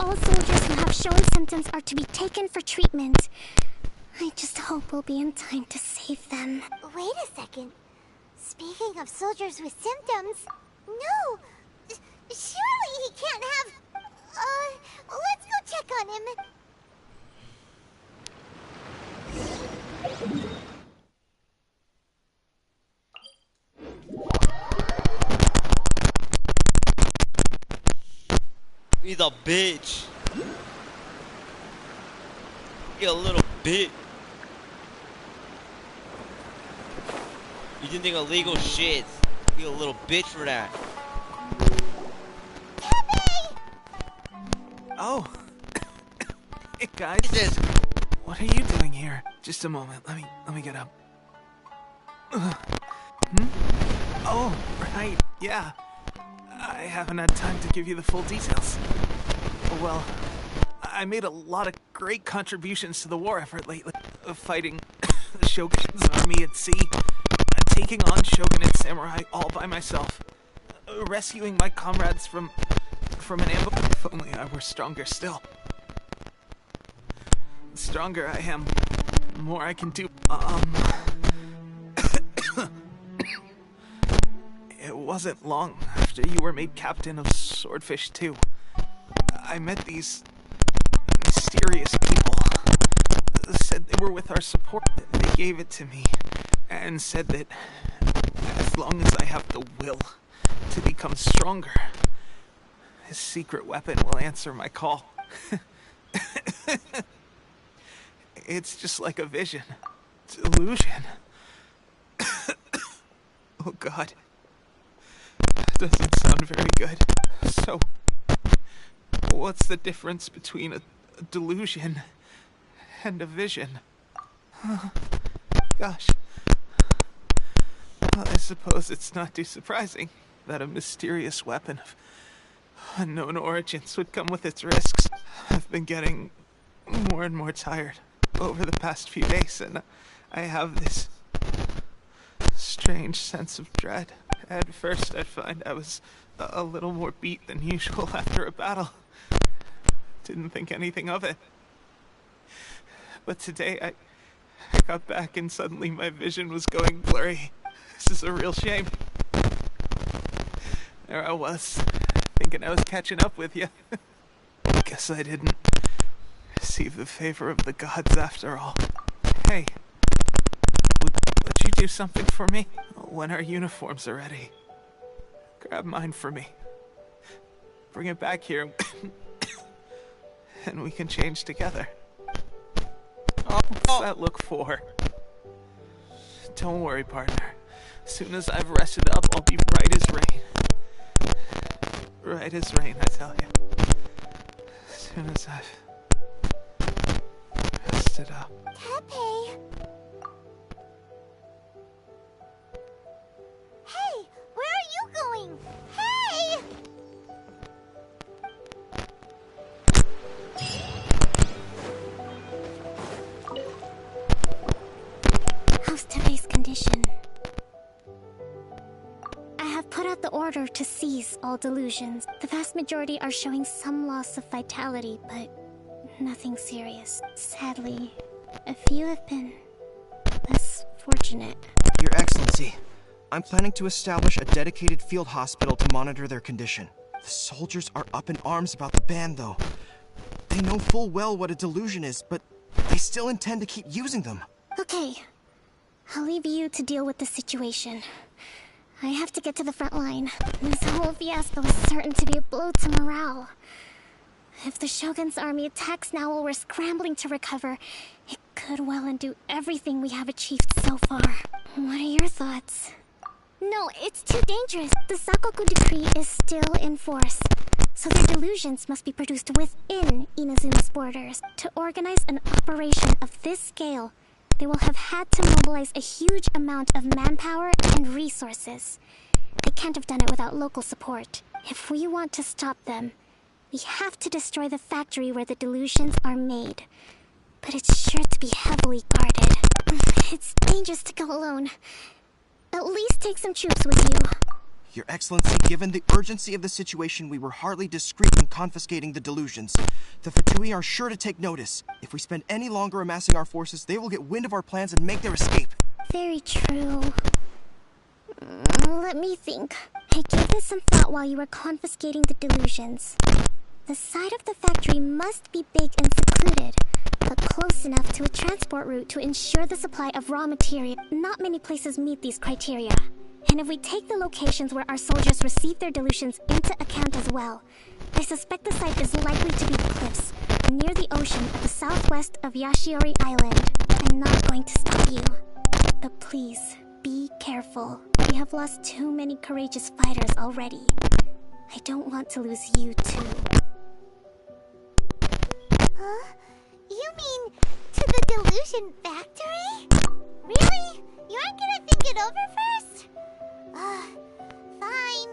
All soldiers who have shown symptoms are to be taken for treatment. I just hope we'll be in time to save them. Wait a second. Speaking of soldiers with symptoms... No! Surely he can't have... let's go check on him. He's a bitch. You a little bitch. You didn't think illegal shit. You a little bitch for that. Oh. Hey guys. Jesus. What are you doing here? Just a moment. Let me get up. Oh, right. Yeah. I haven't had time to give you the full details. Well, I made a lot of great contributions to the war effort lately. Fighting the Shogun's army at sea, taking on Shogunate samurai all by myself, rescuing my comrades from an ambush. If only I were stronger still. The stronger I am, the more I can do. It wasn't long after you were made captain of Swordfish 2. I met these mysterious people. Said they were with our support. They gave it to me and said that as long as I have the will to become stronger, this secret weapon will answer my call. It's just like a vision. Delusion. Oh God. Doesn't sound very good. So, what's the difference between a delusion and a vision? Gosh. Well, I suppose it's not too surprising that a mysterious weapon of unknown origins would come with its risks. I've been getting more and more tired over the past few days, and I have this strange sense of dread. At first, I'd find I was a little more beat than usual after a battle. Didn't think anything of it. But today, I got back and suddenly my vision was going blurry. This is a real shame. There I was, thinking I was catching up with you. Guess I didn't receive the favor of the gods after all. Hey, would you do something for me? When our uniforms are ready, grab mine for me. Bring it back here, and we can change together. What's that look for? Don't worry, partner. As soon as I've rested up, I'll be right as rain. Right as rain, I tell you. As soon as I've rested up. Tepe! Hey! Where are you going? Hey! How's Tepe's condition? I have put out the order to seize all delusions. The vast majority are showing some loss of vitality, but nothing serious. Sadly, a few have been less fortunate. Your Excellency, I'm planning to establish a dedicated field hospital to monitor their condition. The soldiers are up in arms about the ban, though. They know full well what a delusion is, but they still intend to keep using them. Okay, I'll leave you to deal with the situation. I have to get to the front line. This whole fiasco is certain to be a blow to morale. If the Shogun's army attacks now while we're scrambling to recover, it could well undo everything we have achieved so far. What are your thoughts? No, it's too dangerous. The Sakoku decree is still in force, so their delusions must be produced within Inazuma's borders. To organize an operation of this scale, they will have had to mobilize a huge amount of manpower and resources. They can't have done it without local support. If we want to stop them, we have to destroy the factory where the delusions are made. But it's sure to be heavily guarded. It's dangerous to go alone. At least take some troops with you. Your Excellency, given the urgency of the situation, we were hardly discreet in confiscating the delusions. The Fatui are sure to take notice. If we spend any longer amassing our forces, they will get wind of our plans and make their escape. Very true. Let me think. I gave this some thought while you were confiscating the delusions. The side of the factory must be big and secluded, but close enough to a transport route to ensure the supply of raw material. Not many places meet these criteria. And if we take the locations where our soldiers receive their delusions into account as well, I suspect the site is likely to be cliffs near the ocean at the southwest of Yashiori Island. I'm not going to stop you, but please, be careful. We have lost too many courageous fighters already. I don't want to lose you too. Huh? You mean to the delusion factory? Really? You aren't gonna think it over first? Fine.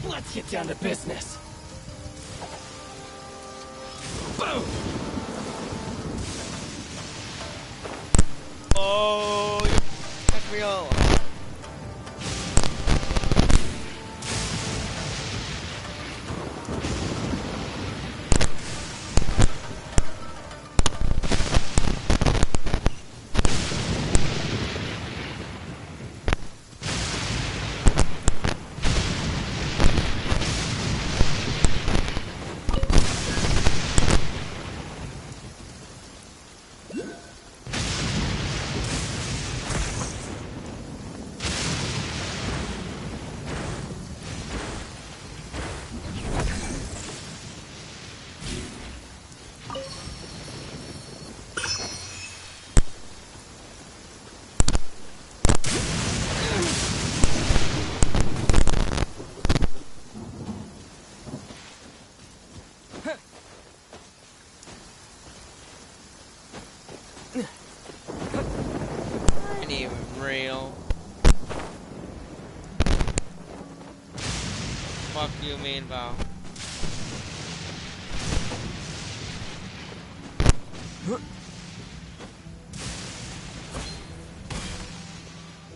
Let's get down to business. Boom! Oh, that's real. Ain't even real. Fuck you, mean Val.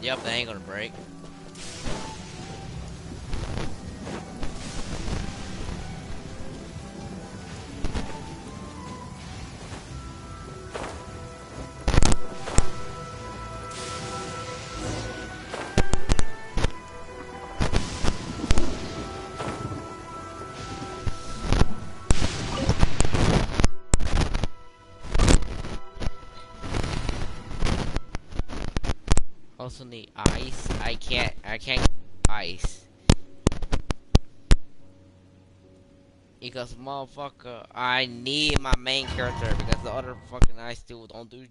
Yep, that ain't gonna break. Also need ice. I can't ice. Because motherfucker, I need my main character because the other fucking ice dude don't do.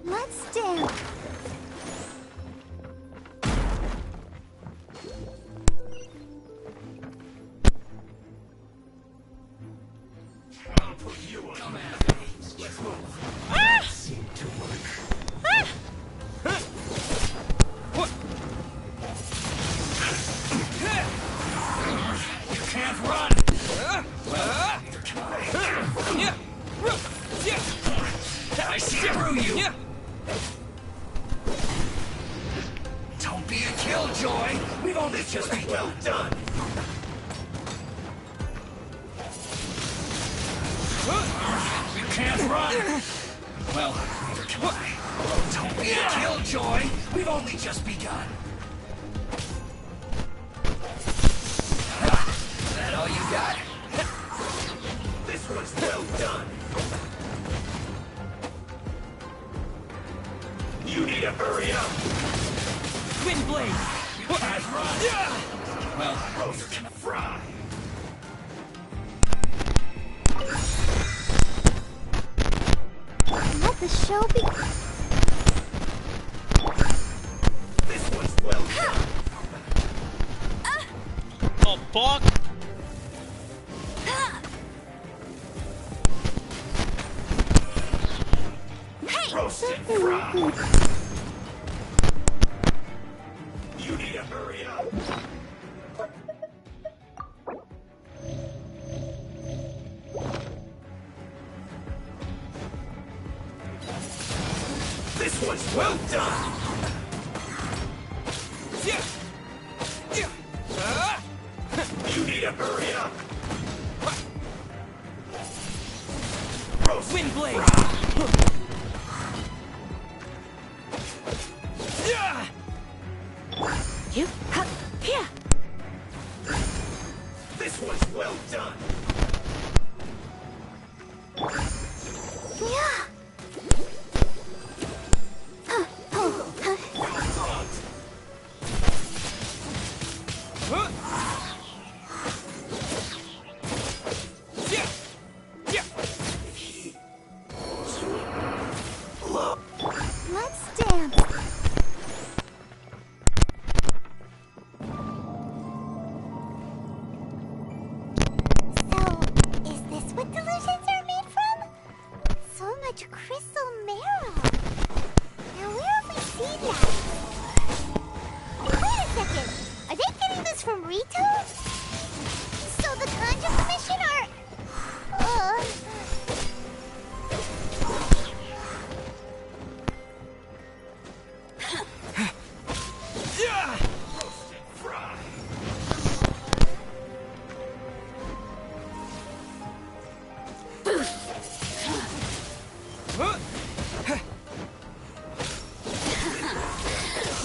Let's dance. I'll put you on the map. Let's move. That seemed to work. You can't run. Well, I see through you. Don't be a killjoy. We've only just been well done. You can't run. Well, neither can I. Don't be a killjoy. We've only just begun. That all you got? This was well done. You need to hurry up. Windblade. You can't run. Well, roast can fry. Let the show be. This was well done. Oh fuck! Roast and fry. You need to hurry up. This was well done. You need to hurry up. Roast Windblade. You, hup, here. This was well done. Yeah. Let's dance. So, is this what delusions are made from? So much crystal marrow. Now where have we seen that before? Wait a second. Are they getting this from Rito? So the Conjure Commission are...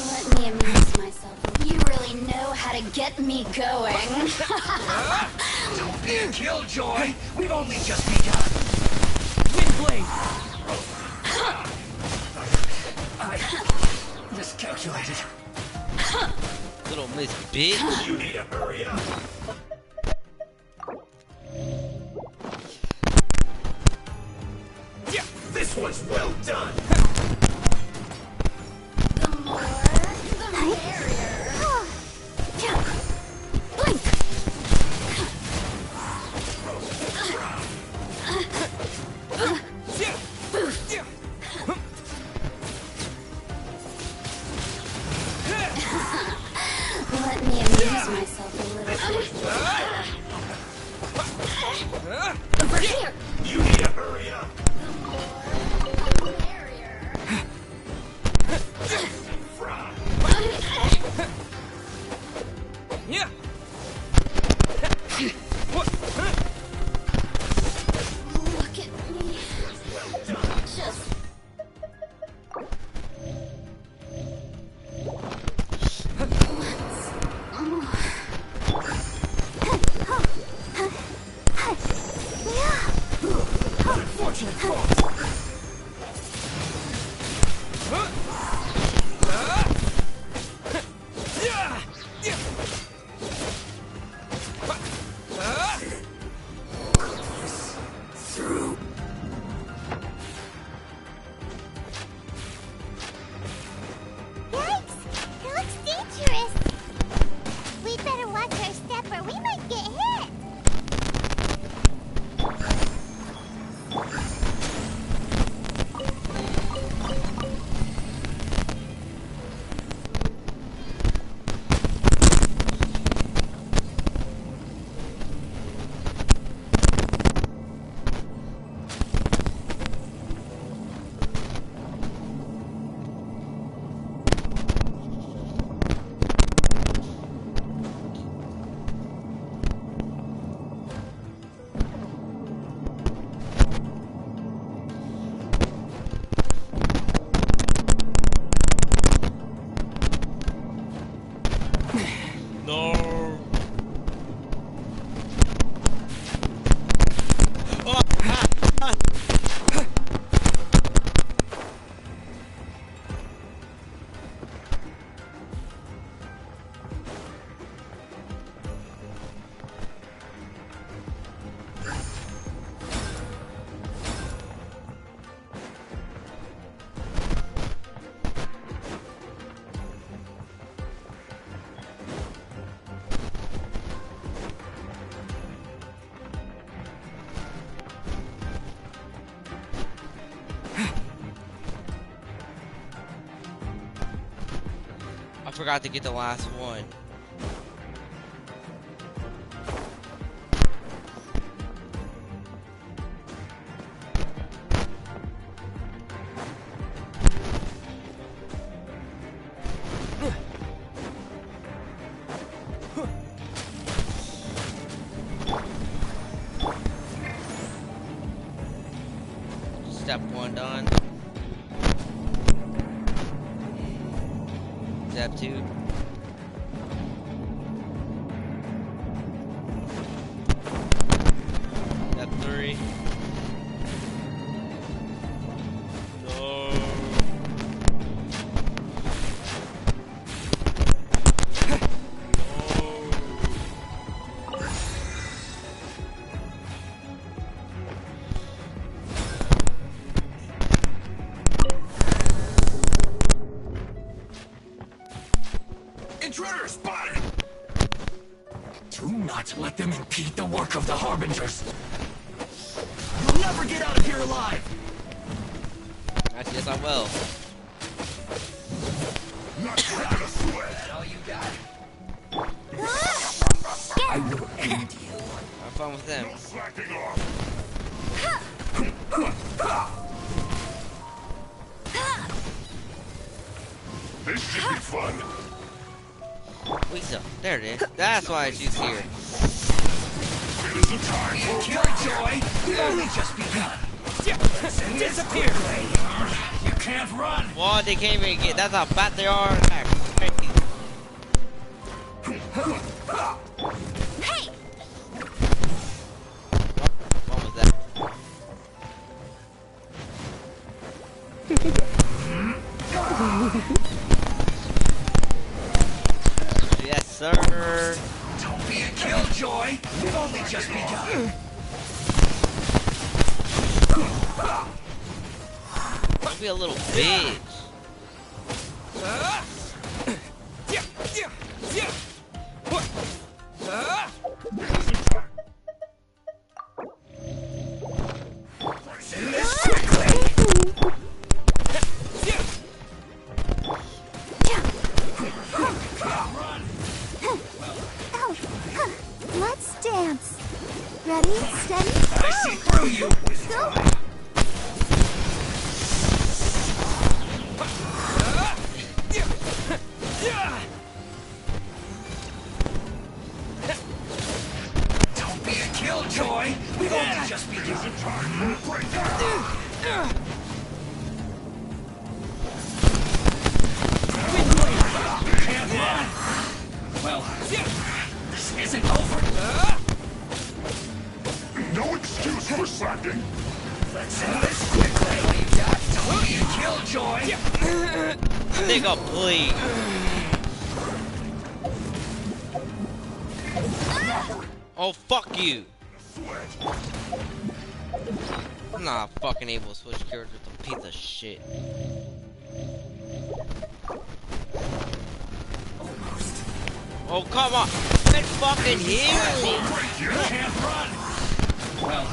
Let me amuse myself. You really know how to get me going. Don't be a killjoy. We've only just begun. Windblade! I miscalculated. Little Miss Bitch. You need to hurry up. This was well done. The more, the merrier. Blink! I forgot to get the last one. Step 1 done. Step 2. Step 3. Go. Intruder spotted! Do not let them impede the work of the Harbingers. You'll never get out of here alive! Actually, yes, I will. Not without a sweat! All you got? I will end you. Have fun with them. No slacking off. This should be fun. Lisa, there it is. That's why she's here. Killjoy! Only just begun. Disappear! You can't run! Well, they can't even get. That's how fat they are. Hey! What was that? Yes, sir. Don't be a killjoy! We've only just begun. Don't be a little bitch. Send this quickly! Let's dance. Ready, steady, I see through you! go! Don't be a killjoy! We've only just begun. Can't run! Well, this isn't over. No excuse for slacking. Let's end this quickly. Don't be a killjoy! Nigga, please. Oh, fuck you. I'm not fucking able to switch characters with a piece of shit. Oh, come on. Quit fucking healing me. You can't run! Well,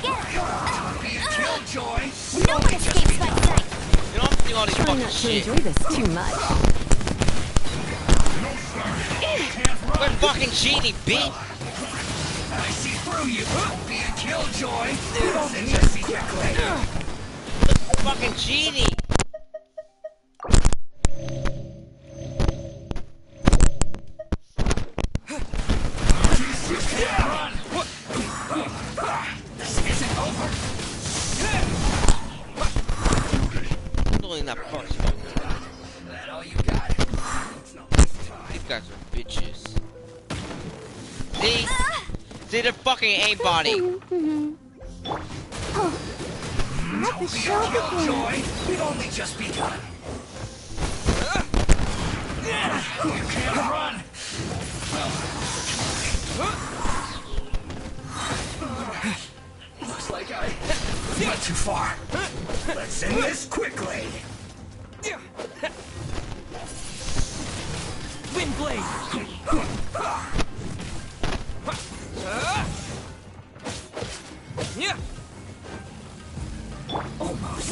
don't be a killjoy! No one escapes my sight. You don't have to do all these Try fucking not to shit. enjoy this too much. Quit fucking cheating, bitch. I see through you! Don't be a killjoy! We've only just begun. Fucking cheating. You can't run! This isn't over! Doing that first. That all you got? These guys are bitches. See? See, they're fucking aimbotting. Let the Be a show begin. killjoy! We've only just begun. You can't run! Looks like I went too far. Let's end this quickly. Wind blade! Yeah. Almost.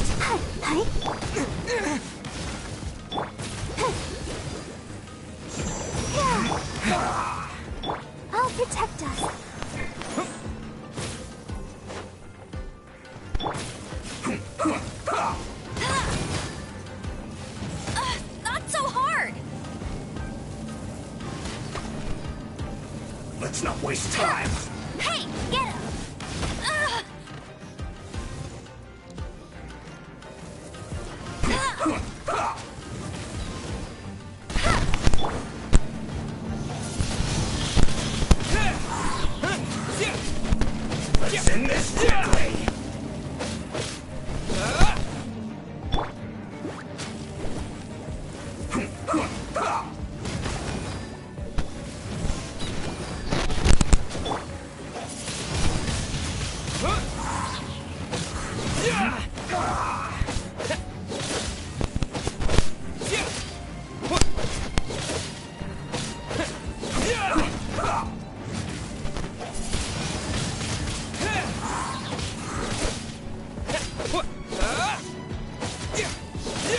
Let's not waste time. Hey, get him! Let's end this quickly.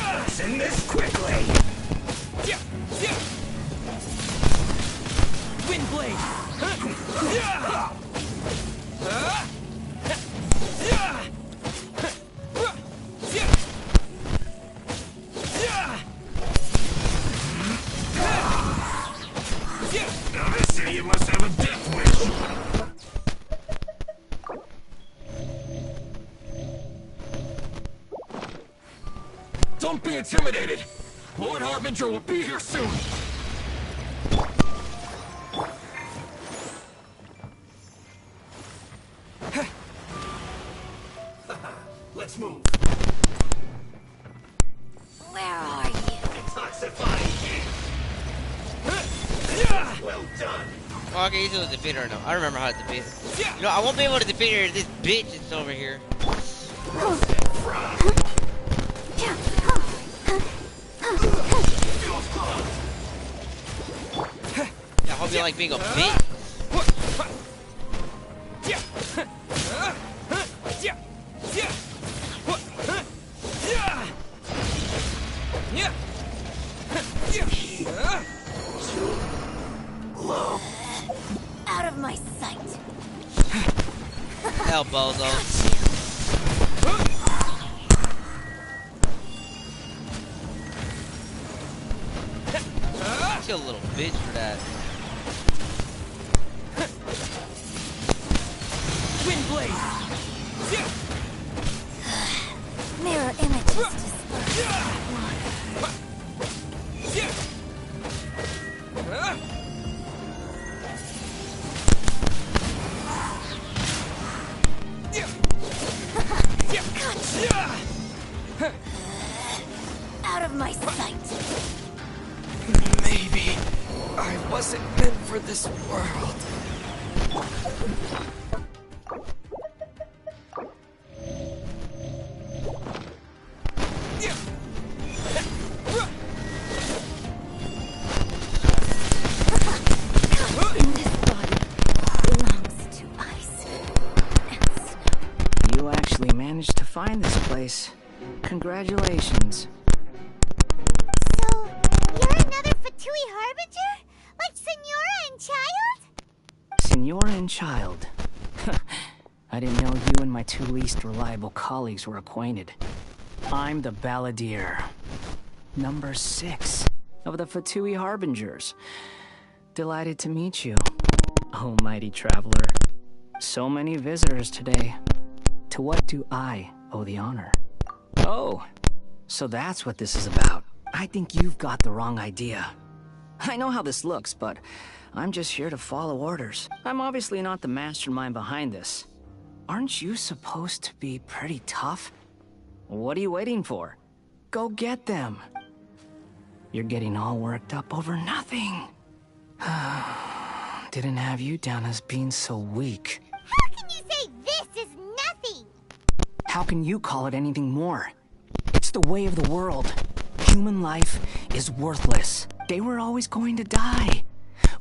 Let's end this quickly. Now this idiot must have a death wish. Don't be intimidated. Lord Harbinger will be here soon. Let's move. Where are you? Detoxifying heat. Well done. Oh, okay, he's able to defeat her now. I remember how to defeat her. You know, I won't be able to defeat her. This bitch is over here. I hope you like being a bitch. Out of my sight. Elbows, though. Kill a little bitch for that. Wind blade. Mirror images dispersed. Out of my sight. Maybe I wasn't meant for this world. This body belongs to ice and snow. You actually managed to find this place. Congratulations. So, you're another Fatui Harbinger? Like Senora and Child? Senora and Child. I didn't know you and my two least reliable colleagues were acquainted. I'm the Balladeer. Number 6 of the Fatui Harbingers. Delighted to meet you, oh mighty traveler. So many visitors today. To what do I owe the honor? Oh, so that's what this is about. I think you've got the wrong idea. I know how this looks, but I'm just here to follow orders. I'm obviously not the mastermind behind this. Aren't you supposed to be pretty tough? What are you waiting for? Go get them. You're getting all worked up over nothing. Didn't have you down as being so weak. How can you say this is nothing? How can you call it anything more? It's the way of the world. Human life is worthless. They were always going to die.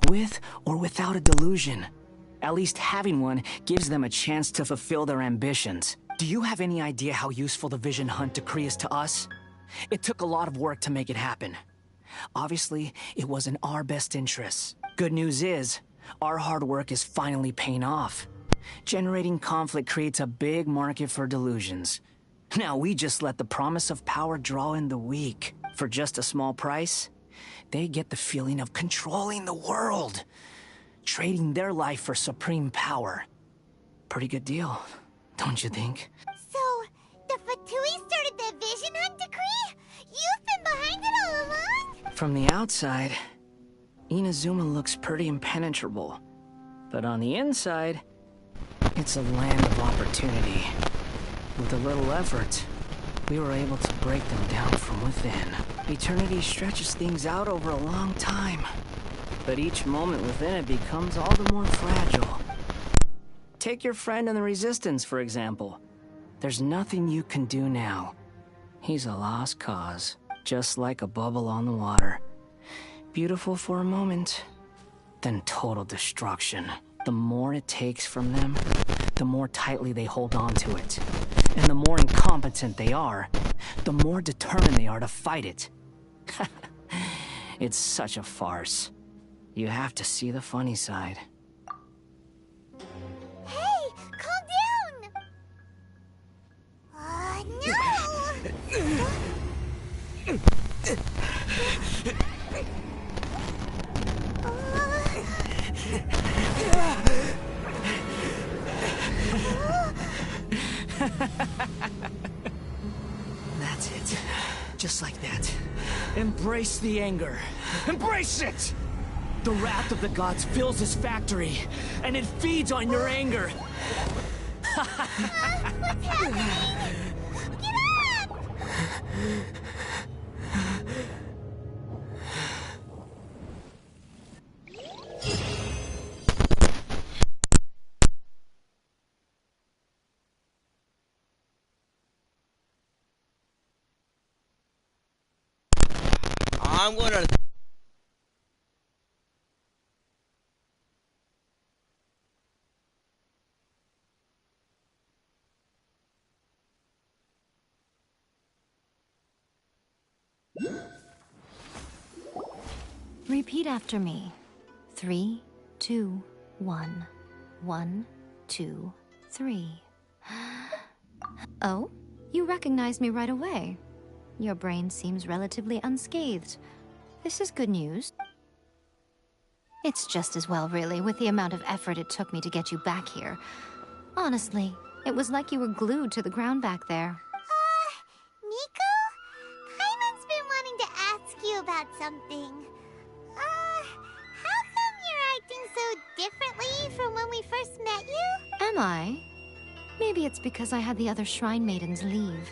With or without a delusion. At least having one gives them a chance to fulfill their ambitions. Do you have any idea how useful the Vision Hunt decree is to us? It took a lot of work to make it happen. Obviously, it was in our best interests. Good news is, our hard work is finally paying off. Generating conflict creates a big market for delusions. Now we just let the promise of power draw in the weak. For just a small price, they get the feeling of controlling the world. trading their life for supreme power. Pretty good deal, don't you think? So, the Fatui started the Vision Hunt decree? You've been behind it all along? From the outside, Inazuma looks pretty impenetrable. But on the inside, it's a land of opportunity. With a little effort, we were able to break them down from within. Eternity stretches things out over a long time, but each moment within it becomes all the more fragile. Take your friend in the Resistance, for example. There's nothing you can do now. He's a lost cause, just like a bubble on the water. Beautiful for a moment, then total destruction. The more it takes from them, the more tightly they hold on to it. And the more incompetent they are, the more determined they are to fight it. It's such a farce. You have to see the funny side. Hey, calm down! No! That's it. Just like that. Embrace the anger. Embrace it! The wrath of the gods fills this factory, and it feeds on your anger. What's happening? Get up! I'm gonna... Repeat after me. 3, 2, 1. 1, 2, 3. Oh, you recognized me right away. Your brain seems relatively unscathed. This is good news. It's just as well, really, with the amount of effort it took me to get you back here. Honestly, it was like you were glued to the ground back there. Nico? Paimon's been wanting to ask you about something. How come you're acting so differently from when we first met you? Am I? Maybe it's because I had the other Shrine Maidens leave.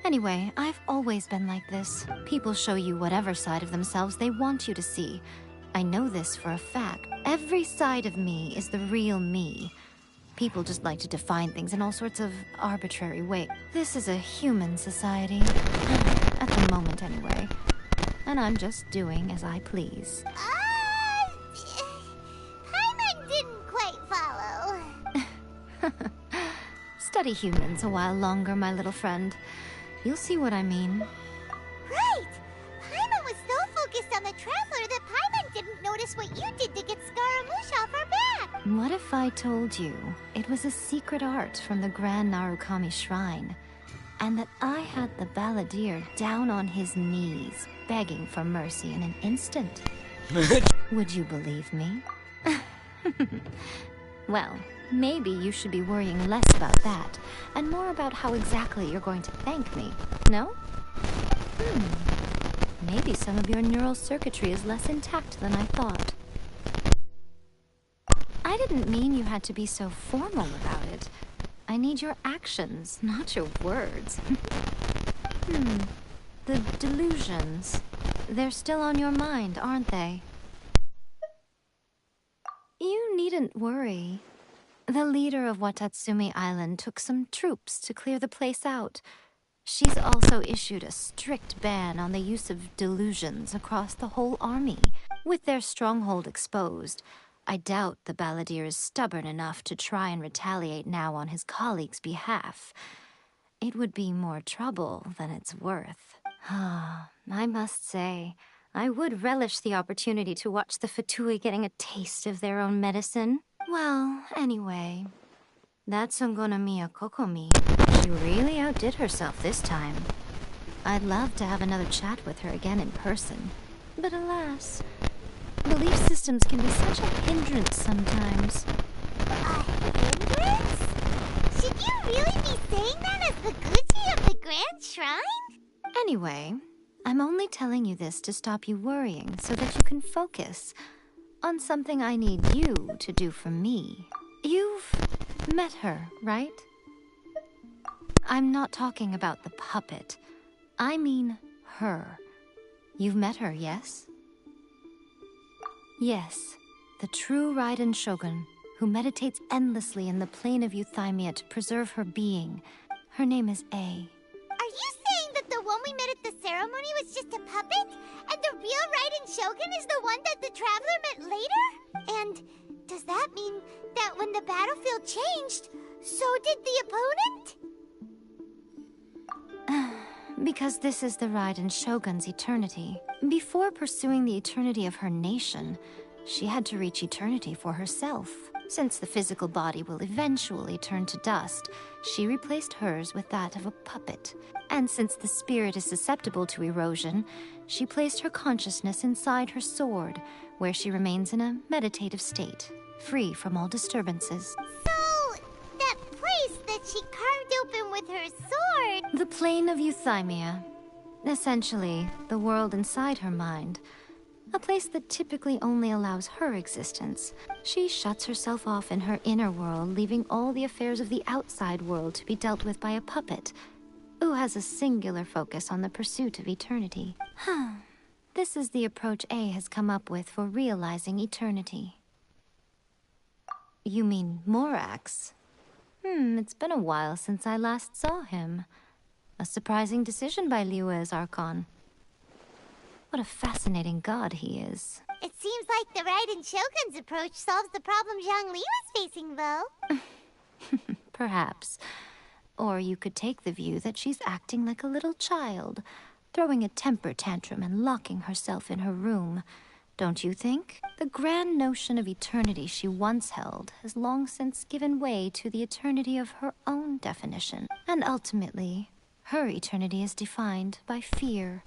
Anyway, I've always been like this. People show you whatever side of themselves they want you to see. I know this for a fact. Every side of me is the real me. People just like to define things in all sorts of arbitrary ways. This is a human society. At the moment, anyway. And I'm just doing as I please. Paimon didn't quite follow. Study humans a while longer, my little friend. You'll see what I mean. Right! Paimon was so focused on the Traveler that Paimon didn't notice what you did to get Scaramouche off our back. What if I told you it was a secret art from the Grand Narukami Shrine, and that I had the Balladeer down on his knees, begging for mercy in an instant? Would you believe me? Well, maybe you should be worrying less about that, and more about how exactly you're going to thank me, no? Maybe some of your neural circuitry is less intact than I thought. I didn't mean you had to be so formal about it. I need your actions, not your words. The delusions. They're still on your mind, aren't they? You needn't worry. The leader of Watatsumi Island took some troops to clear the place out. She's also issued a strict ban on the use of delusions across the whole army. With their stronghold exposed, I doubt the Balladeer is stubborn enough to try and retaliate now on his colleagues' behalf. It would be more trouble than it's worth. I must say, I would relish the opportunity to watch the Fatui getting a taste of their own medicine. Well, anyway, that Songonomiya Kokomi, she really outdid herself this time. I'd love to have another chat with her again in person, but alas, Belief systems can be such a hindrance sometimes. A hindrance? Should you really be saying that as the Gucci of the Grand Shrine? Anyway, I'm only telling you this to stop you worrying so that you can focus on something I need you to do for me. You've met her, right? I'm not talking about the puppet. I mean her. You've met her, yes? Yes, the true Raiden Shogun, who meditates endlessly in the plane of Euthymia to preserve her being. Her name is A. Are you saying that the one we met at the ceremony was just a puppet? And the real Raiden Shogun is the one that the Traveler met later? And does that mean that when the battlefield changed, so did the opponent? Because this is the Raiden Shogun's eternity. Before pursuing the eternity of her nation, she had to reach eternity for herself. Since the physical body will eventually turn to dust, she replaced hers with that of a puppet. And since the spirit is susceptible to erosion, she placed her consciousness inside her sword, where she remains in a meditative state, free from all disturbances. So, that place that she carved open with her sword... The plane of Euthymia. Essentially, the world inside her mind. A place that typically only allows her existence. She shuts herself off in her inner world, leaving all the affairs of the outside world to be dealt with by a puppet, who has a singular focus on the pursuit of eternity. This is the approach A has come up with for realizing eternity. You mean Morax? It's been a while since I last saw him. A surprising decision by Liyue's Archon. What a fascinating god he is. It seems like the Raiden Shogun's approach solves the problem Zhang Li was facing, though. Perhaps. Or you could take the view that she's acting like a little child, throwing a temper tantrum and locking herself in her room. Don't you think? The grand notion of eternity she once held has long since given way to the eternity of her own definition. And ultimately, her eternity is defined by fear.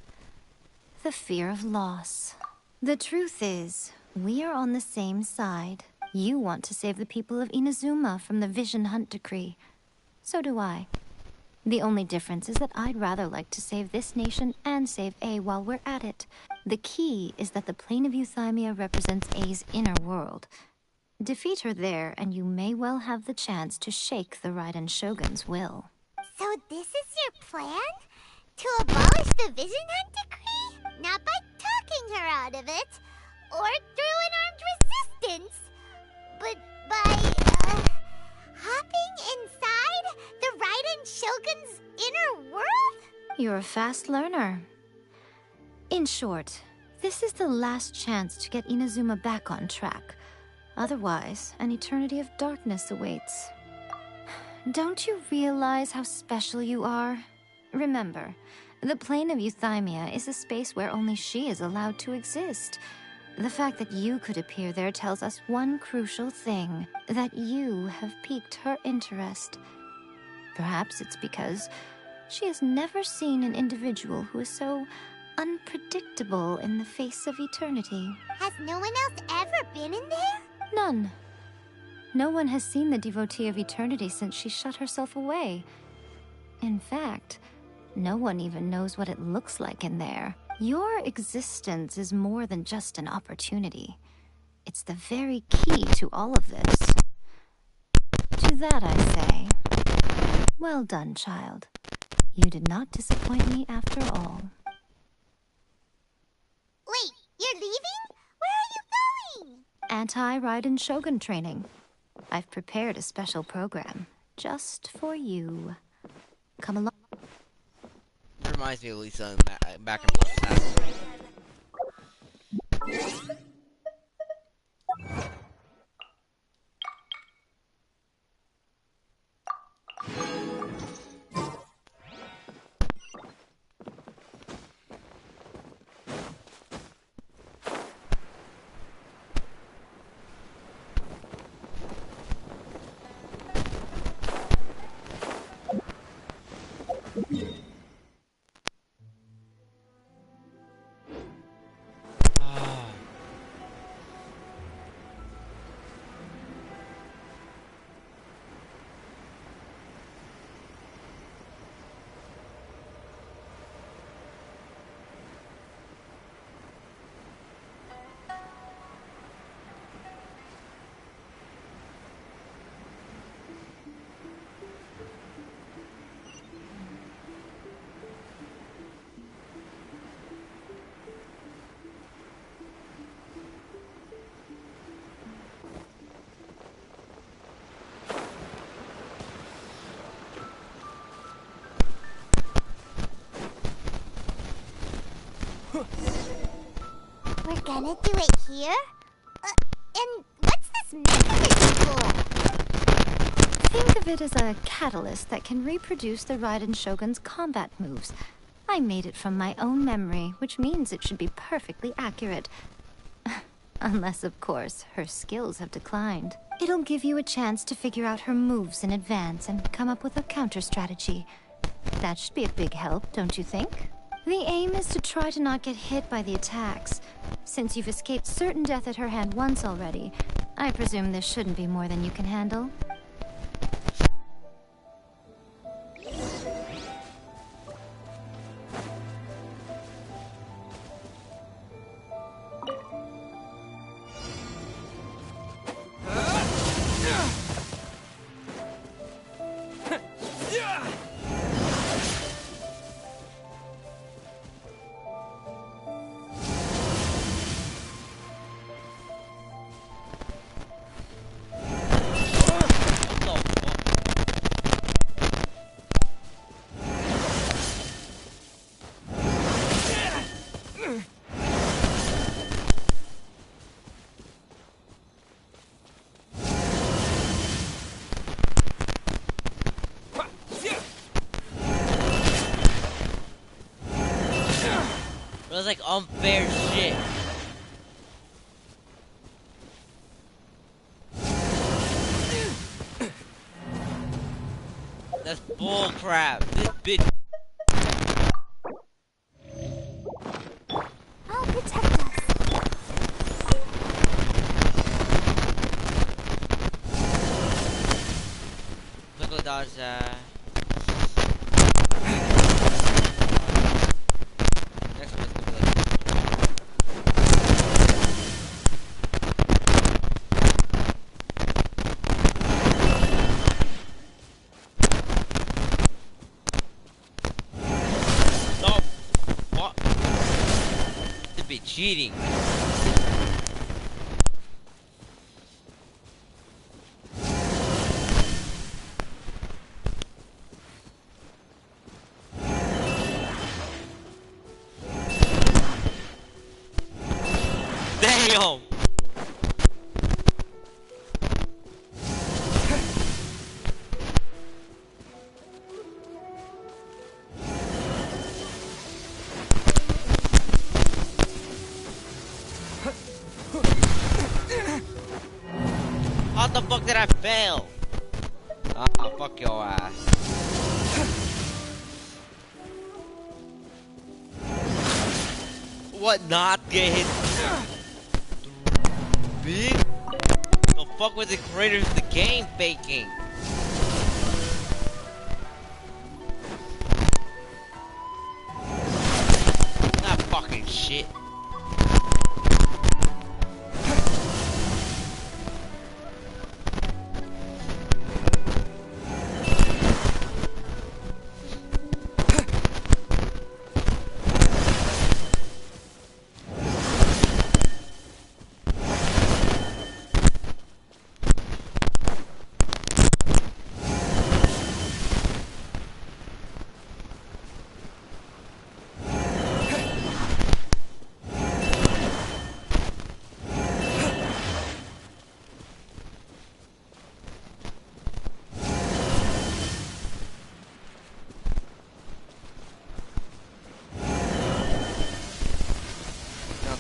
The fear of loss. The truth is, we are on the same side. You want to save the people of Inazuma from the Vision Hunt decree. So do I. The only difference is that I'd rather like to save this nation and save A while we're at it. The key is that the plane of Euthymia represents A's inner world. Defeat her there, and you may well have the chance to shake the Raiden Shogun's will. So this is your plan? To abolish the Vision Hunt decree? Not by talking her out of it, or through an armed resistance, but by, hopping inside the Raiden Shogun's inner world? You're a fast learner. In short, this is the last chance to get Inazuma back on track. Otherwise, an eternity of darkness awaits. Don't you realize how special you are? Remember, the plane of Euthymia is a space where only she is allowed to exist. The fact that you could appear there tells us one crucial thing, that you have piqued her interest. Perhaps it's because she has never seen an individual who is so unpredictable in the face of eternity. Has no one else ever been in there? None. No one has seen the devotee of eternity since she shut herself away. In fact, no one even knows what it looks like in there. Your existence is more than just an opportunity. It's the very key to all of this. To that I say, well done, child. You did not disappoint me after all. Wait, you're leaving? Where are you going? Anti-Raiden Shogun training. I've prepared a special program just for you. Come along. Reminds me of Lisa back in class. We're gonna do it here? And what's this mechanism for? Think of it as a catalyst that can reproduce the Raiden Shogun's combat moves. I made it from my own memory, which means it should be perfectly accurate. Unless, of course, her skills have declined. It'll give you a chance to figure out her moves in advance and come up with a counter strategy. That should be a big help, don't you think? The aim is to try to not get hit by the attacks. Since you've escaped certain death at her hand once already, I presume this shouldn't be more than you can handle. It was like unfair shit. That's bull crap. This bitch. I'll protect us. Quickly dodge that. Next one's gonna be like. No! What? To be cheating. Damn! How the fuck did I fail? Ah, fuck your ass. What, not get hit? Big? The fuck was the creators of the game faking? That fucking shit.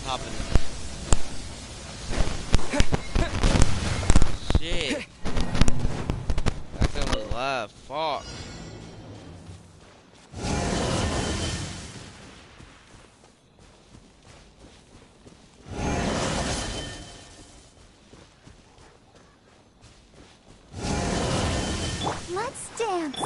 Top of it. Shit. That's on the left. Fuck. Let's dance.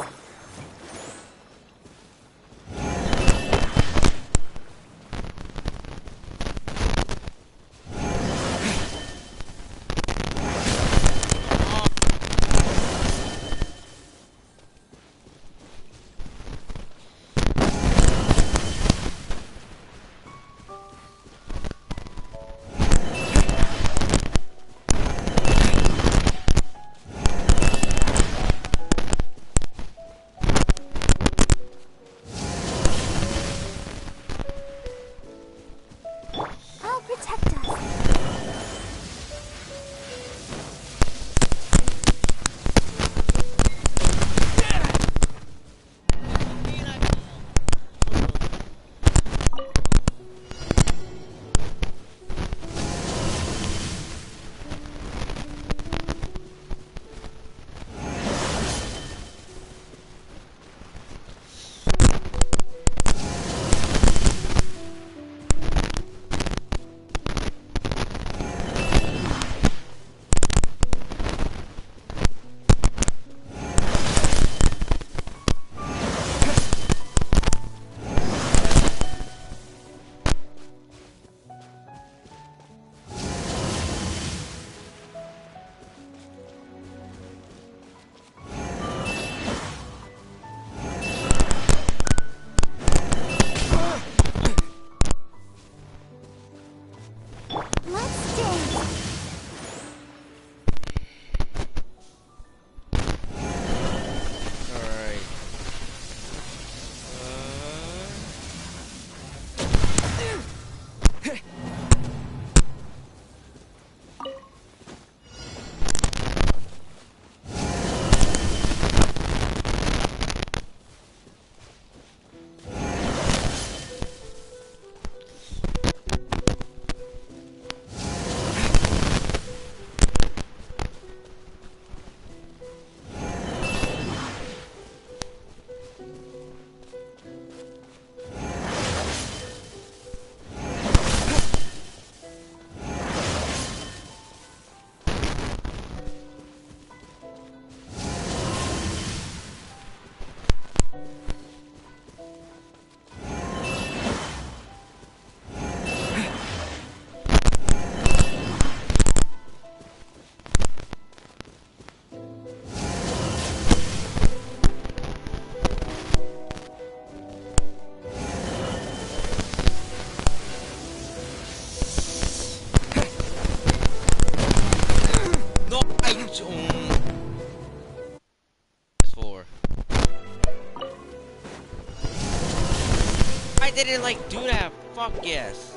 didn't like do that. Fuck yes.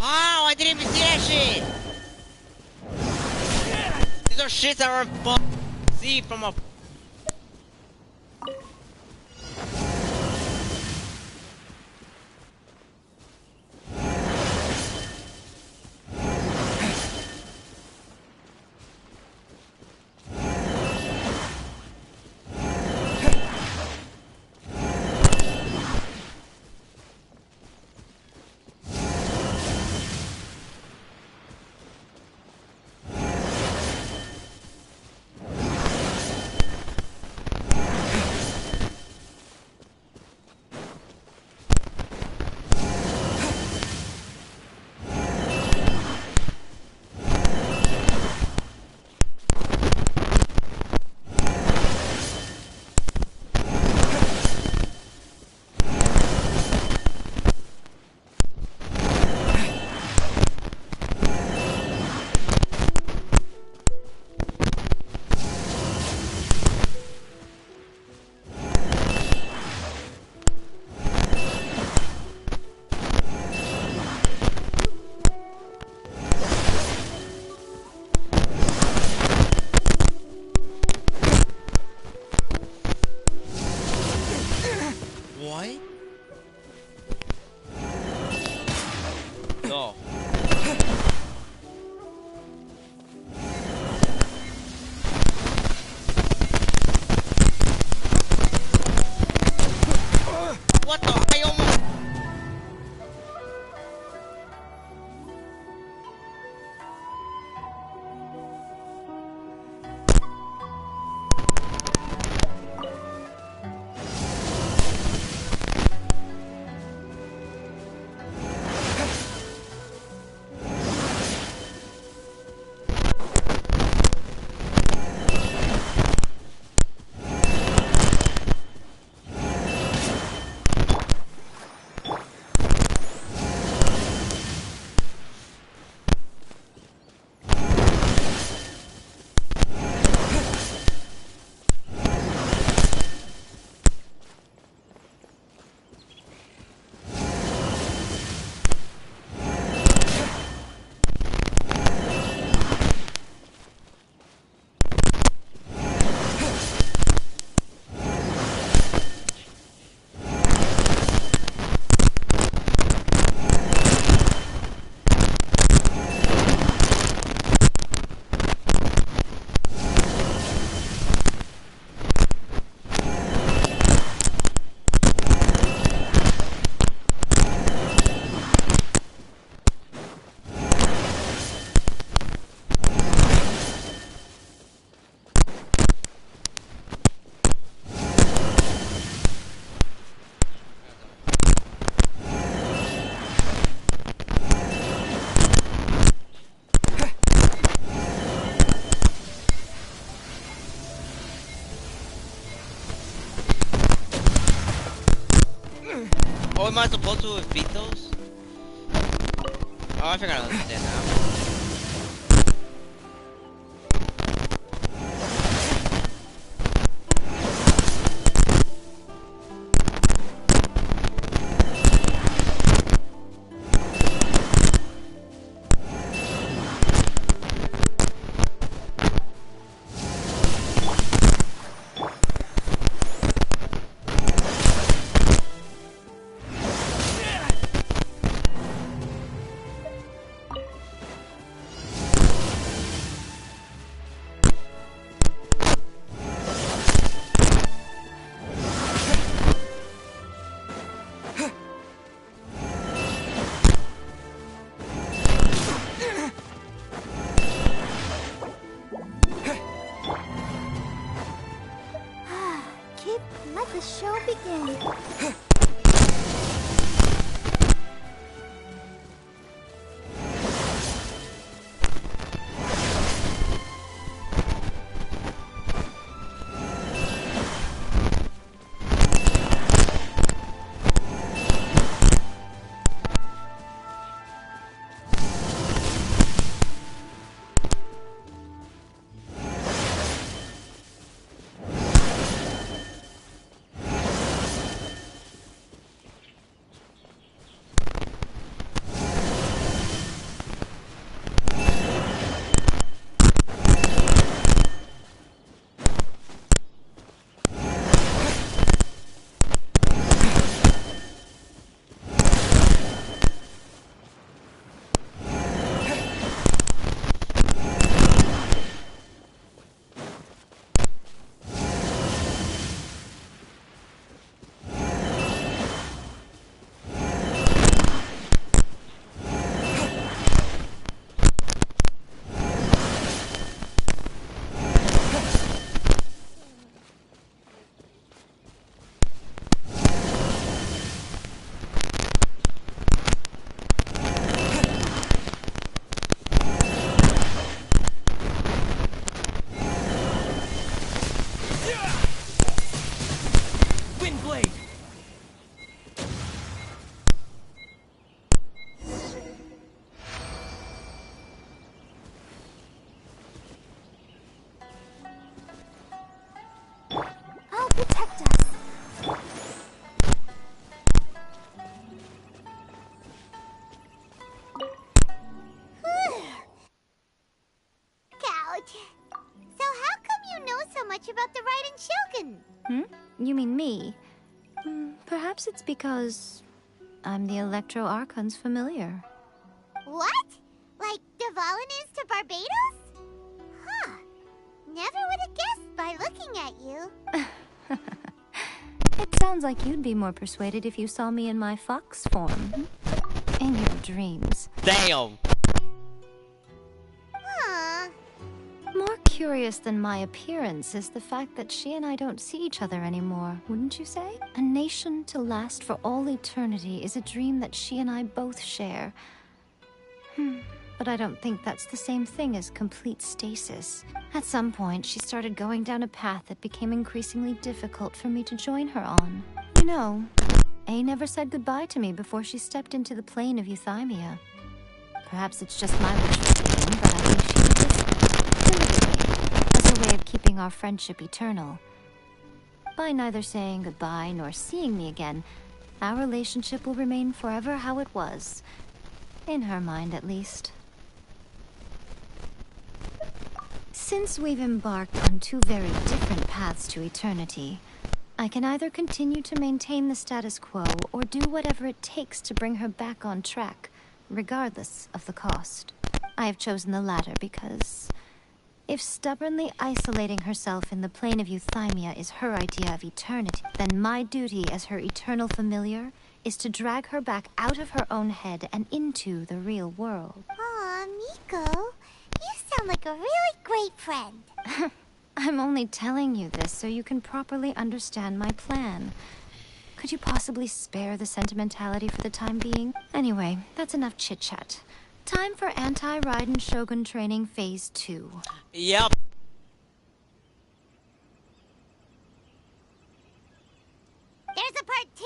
Wow, I didn't even see that shit. These are shits that are see from a. What? No. What the? I almost. Oh, am I supposed to beat those? Oh, I think I understand now. about the Raiden Shogun. You mean me? Perhaps it's because I'm the Electro Archon's familiar. What? Like Devalin is to Barbados? Huh. Never would have guessed by looking at you. It sounds like you'd be more persuaded if you saw me in my fox form. In your dreams. Damn! Huh. More curious than my appearance is the fact that she and I don't see each other anymore, wouldn't you say? A nation to last for all eternity is a dream that she and I both share. But I don't think that's the same thing as complete stasis. At some point, she started going down a path that became increasingly difficult for me to join her on. You know, A never said goodbye to me before she stepped into the plane of Euthymia. Perhaps it's just my wishful thinking, but I think she did this deliberately, as a way of keeping our friendship eternal. By neither saying goodbye nor seeing me again, our relationship will remain forever how it was. In her mind, at least. Since we've embarked on two very different paths to eternity, I can either continue to maintain the status quo or do whatever it takes to bring her back on track, regardless of the cost. I have chosen the latter because if stubbornly isolating herself in the plane of Euthymia is her idea of eternity, then my duty as her eternal familiar is to drag her back out of her own head and into the real world. Aw, Miko, you sound like a really great friend. I'm only telling you this so you can properly understand my plan. Could you possibly spare the sentimentality for the time being? Anyway, that's enough chit-chat. Time for Anti-Raiden Shogun Training Phase 2. Yep. There's a part 2?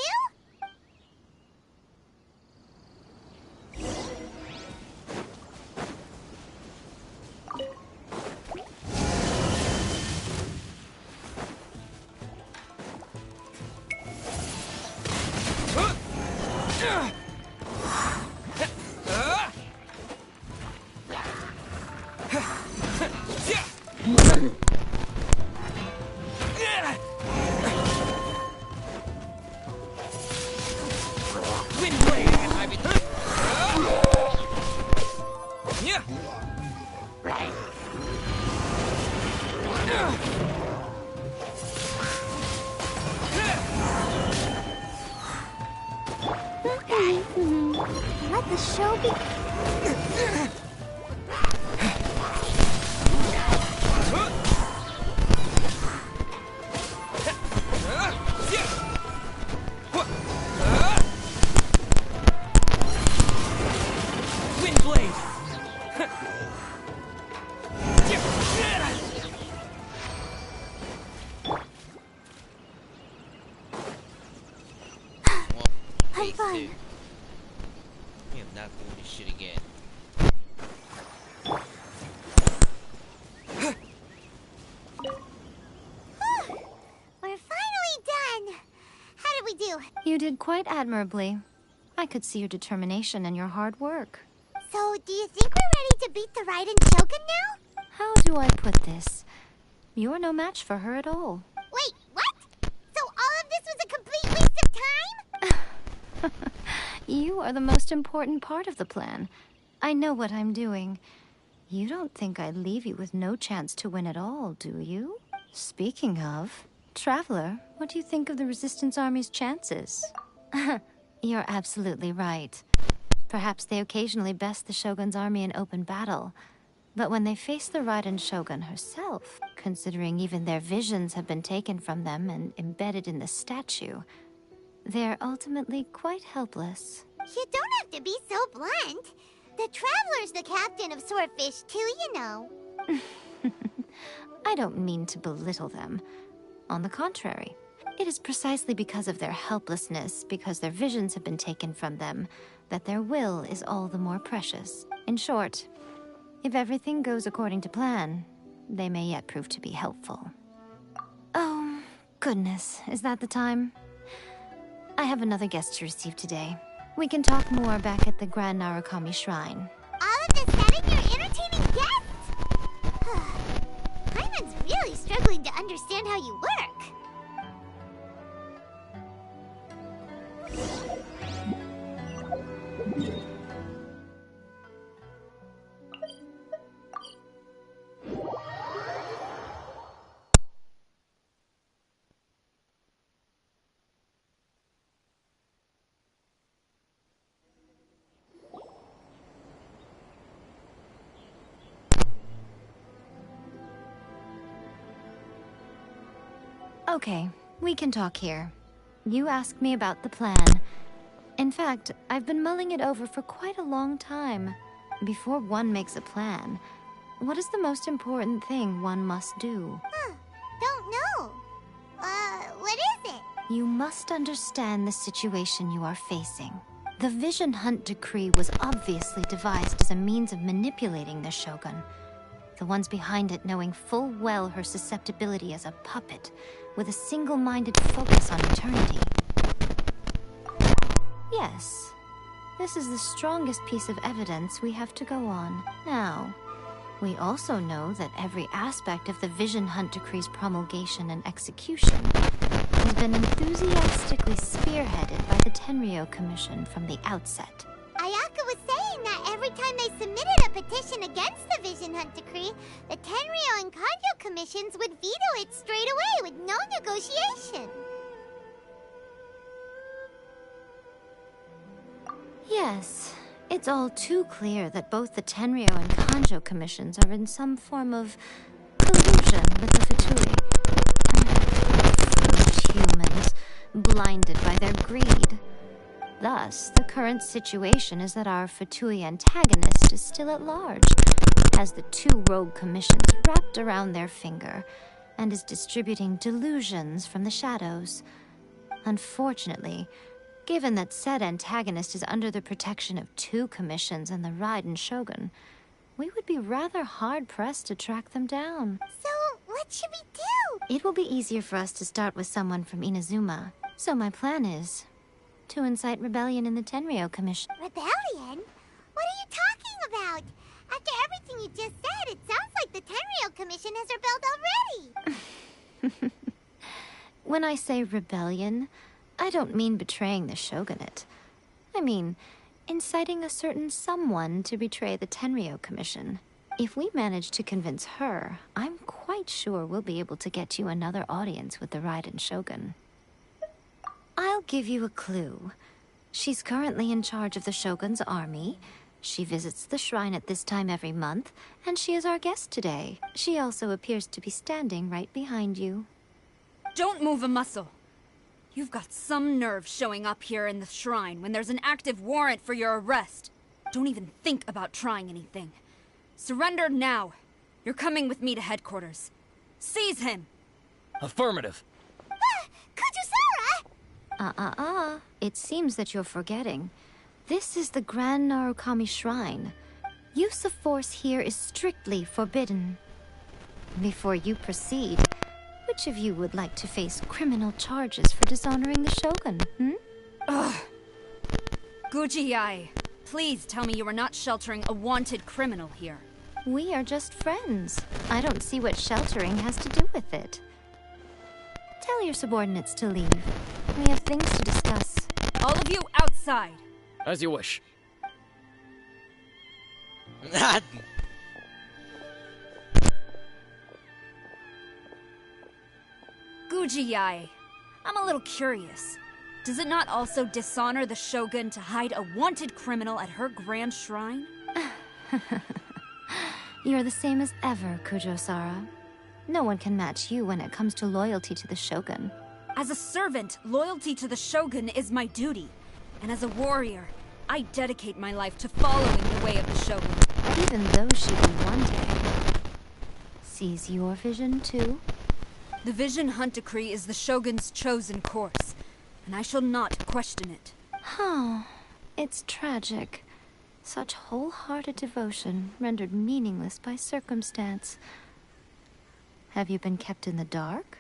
Let the show be... I'm fine. We am not doing this shit again. We're finally done. How did we do? You did quite admirably. I could see your determination and your hard work. So, do you think we're ready to beat the Raiden Shogun now? How do I put this? You're no match for her at all. Wait, what? So all of this was a complete waste of time? You are the most important part of the plan. I know what I'm doing. You don't think I'd leave you with no chance to win at all, do you? Speaking of, Traveler, what do you think of the Resistance Army's chances? You're absolutely right. Perhaps they occasionally best the Shogun's army in open battle. But when they face the Raiden Shogun herself, considering even their visions have been taken from them and embedded in the statue, they're ultimately quite helpless. You don't have to be so blunt. The Traveler's the captain of Swordfish too, you know. I don't mean to belittle them. On the contrary, it is precisely because of their helplessness, because their visions have been taken from them, that their will is all the more precious. In short, if everything goes according to plan, they may yet prove to be helpful. Oh, goodness, is that the time? I have another guest to receive today. We can talk more back at the Grand Narukami Shrine. All of this setting, you're entertaining guests? Hyman's really struggling struggling to understand how you work. Okay, we can talk here. You asked me about the plan. In fact, I've been mulling it over for quite a long time. Before one makes a plan, what is the most important thing one must do? Don't know. What is it? You must understand the situation you are facing. The Vision Hunt Decree was obviously devised as a means of manipulating the Shogun. The ones behind it knowing full well her susceptibility as a puppet, with a single-minded focus on eternity. Yes, this is the strongest piece of evidence we have to go on. Now, we also know that every aspect of the Vision Hunt Decree's promulgation and execution has been enthusiastically spearheaded by the Tenryou Commission from the outset. Ayaka was saying that every time they submitted a petition against the Vision Hunt Decree, the Tenryou and Kanjo commissions would veto it straight away with no negotiation. Yes, it's all too clear that both the Tenryou and Kanjo commissions are in some form of collusion with the Fatui. Foolish humans, blinded by their greed. Thus, the current situation is that our Fatui antagonist is still at large, has the two rogue commissions wrapped around their finger, and is distributing delusions from the shadows. Unfortunately, given that said antagonist is under the protection of two commissions and the Raiden Shogun, we would be rather hard-pressed to track them down. So, what should we do? It will be easier for us to start with someone from Inazuma. So my plan is to incite rebellion in the Tenryou Commission. Rebellion? What are you talking about? After everything you just said, it sounds like the Tenryou Commission has rebelled already. When I say rebellion, I don't mean betraying the shogunate. I mean inciting a certain someone to betray the Tenryou Commission. If we manage to convince her, I'm quite sure we'll be able to get you another audience with the Raiden Shogun. I'll give you a clue. She's currently in charge of the Shogun's army. She visits the shrine at this time every month, and she is our guest today. She also appears to be standing right behind you. Don't move a muscle. You've got some nerve showing up here in the shrine when there's an active warrant for your arrest. Don't even think about trying anything. Surrender now. You're coming with me to headquarters. Seize him! Affirmative. Kujusara! It seems that you're forgetting. This is the Grand Narukami Shrine. Use of force here is strictly forbidden. Before you proceed, which of you would like to face criminal charges for dishonoring the Shogun, Ugh. Guji-ai, please tell me you are not sheltering a wanted criminal here. We are just friends. I don't see what sheltering has to do with it. Tell your subordinates to leave. We have things to discuss. All of you outside! As you wish. Guji-ai, I'm a little curious. Does it not also dishonor the Shogun to hide a wanted criminal at her grand shrine? You're the same as ever, Kujo-sara. No one can match you when it comes to loyalty to the Shogun. As a servant, loyalty to the Shogun is my duty. And as a warrior, I dedicate my life to following the way of the Shogun. Even though she will one day seize your vision too? The Vision Hunt Decree is the Shogun's chosen course, and I shall not question it. Oh, it's tragic. Such wholehearted devotion rendered meaningless by circumstance. Have you been kept in the dark?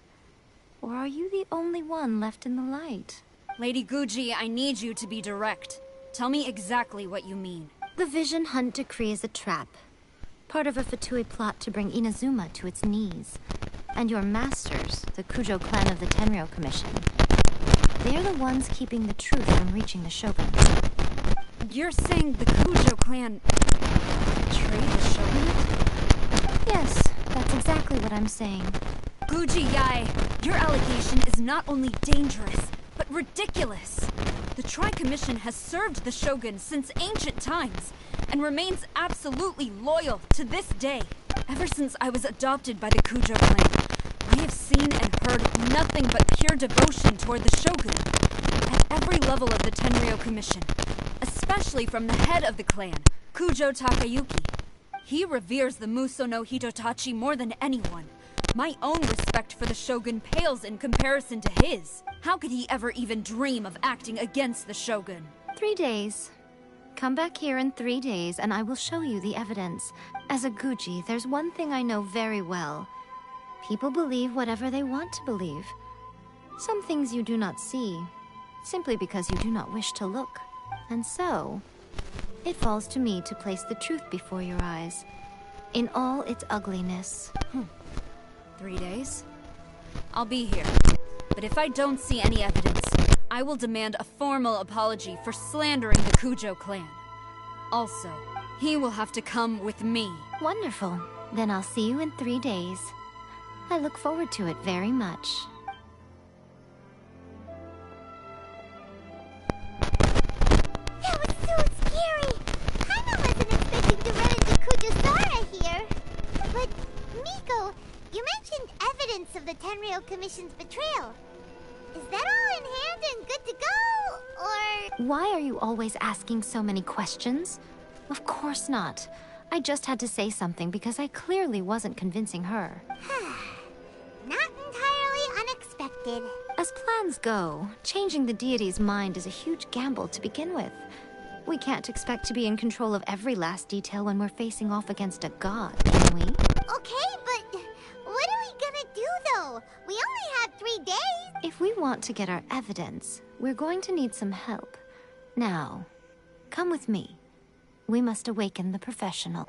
Or are you the only one left in the light? Lady Guji, I need you to be direct. Tell me exactly what you mean. The Vision Hunt Decree is a trap. Part of a Fatui plot to bring Inazuma to its knees. And your masters, the Kujo clan of the Tenryou Commission, they're the ones keeping the truth from reaching the shoguns. You're saying the Kujo clan betrayed the shogunate? Yes, that's exactly what I'm saying. Guji Yae, your allegation is not only dangerous, but ridiculous. The Tri-Commission has served the shogun since ancient times, and remains absolutely loyal to this day. Ever since I was adopted by the Kujo clan, we have seen and heard nothing but pure devotion toward the shogun. At every level of the Tenryou Commission, especially from the head of the clan, Kujo Takayuki. He reveres the Muso no Hitotachi more than anyone. My own respect for the shogun pales in comparison to his. How could he ever even dream of acting against the shogun? 3 days. Come back here in 3 days and I will show you the evidence. As a Guji, there's one thing I know very well. People believe whatever they want to believe. Some things you do not see, simply because you do not wish to look. And so, it falls to me to place the truth before your eyes, in all its ugliness. 3 days? I'll be here. But if I don't see any evidence, I will demand a formal apology for slandering the Kujo clan. Also, he will have to come with me. Wonderful. Then I'll see you in 3 days. I look forward to it very much. That was so scary! Paimon wasn't expecting to run into Kujisara here. But, Miko, you mentioned evidence of the Tenryou Commission's betrayal. Is that all in hand and good to go, or...? Why are you always asking so many questions? Of course not. I just had to say something because I clearly wasn't convincing her. Not entirely unexpected. As plans go, changing the deity's mind is a huge gamble to begin with. We can't expect to be in control of every last detail when we're facing off against a god, can we? Okay, but what are we gonna do, though? We only have 3 days. If we want to get our evidence, we're going to need some help. Now, come with me. We must awaken the professional.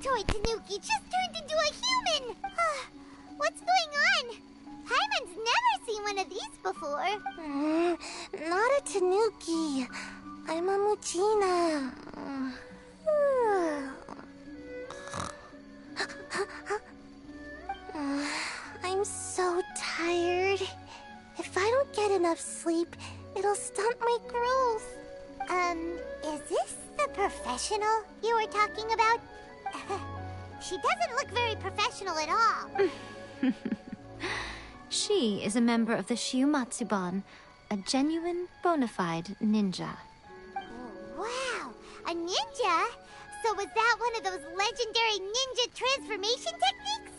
Toy Tanuki just turned into a human! What's going on? Paimon's never seen one of these before. Not a Tanuki. I'm a Muchina. I'm so tired. If I don't get enough sleep, it'll stunt my growth. Is this the professional you were talking about? She doesn't look very professional at all. She is a member of the Shiumatsuban, a genuine, bona fide ninja. Wow, a ninja? So was that one of those legendary ninja transformation techniques?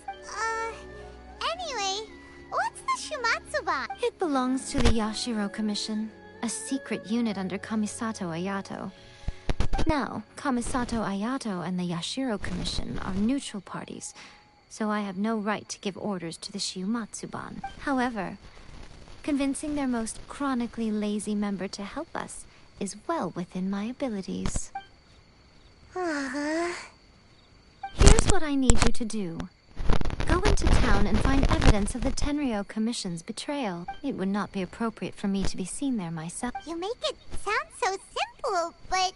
Anyway, what's the Shiumatsuban? It belongs to the Yashiro Commission, a secret unit under Kamisato Ayato. Now, Kamisato Ayato and the Yashiro Commission are neutral parties, so I have no right to give orders to the Shiumatsuban. However, convincing their most chronically lazy member to help us is well within my abilities. Here's what I need you to do. Go into town and find evidence of the Tenryou Commission's betrayal. It would not be appropriate for me to be seen there myself. You make it sound so simple, but...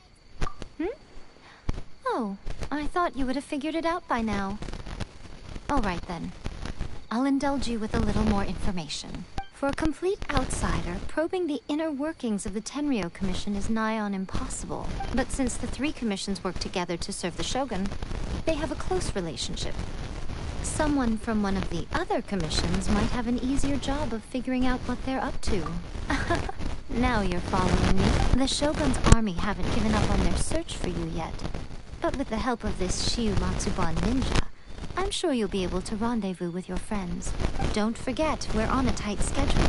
Oh, I thought you would have figured it out by now. All right then. I'll indulge you with a little more information. For a complete outsider, probing the inner workings of the Tenryou Commission is nigh on impossible. But since the three commissions work together to serve the Shogun, they have a close relationship. Someone from one of the other commissions might have an easier job of figuring out what they're up to. Now you're following me. The Shogun's army haven't given up on their search for you yet. But with the help of this Shiu Matsuban ninja, I'm sure you'll be able to rendezvous with your friends. Don't forget, we're on a tight schedule.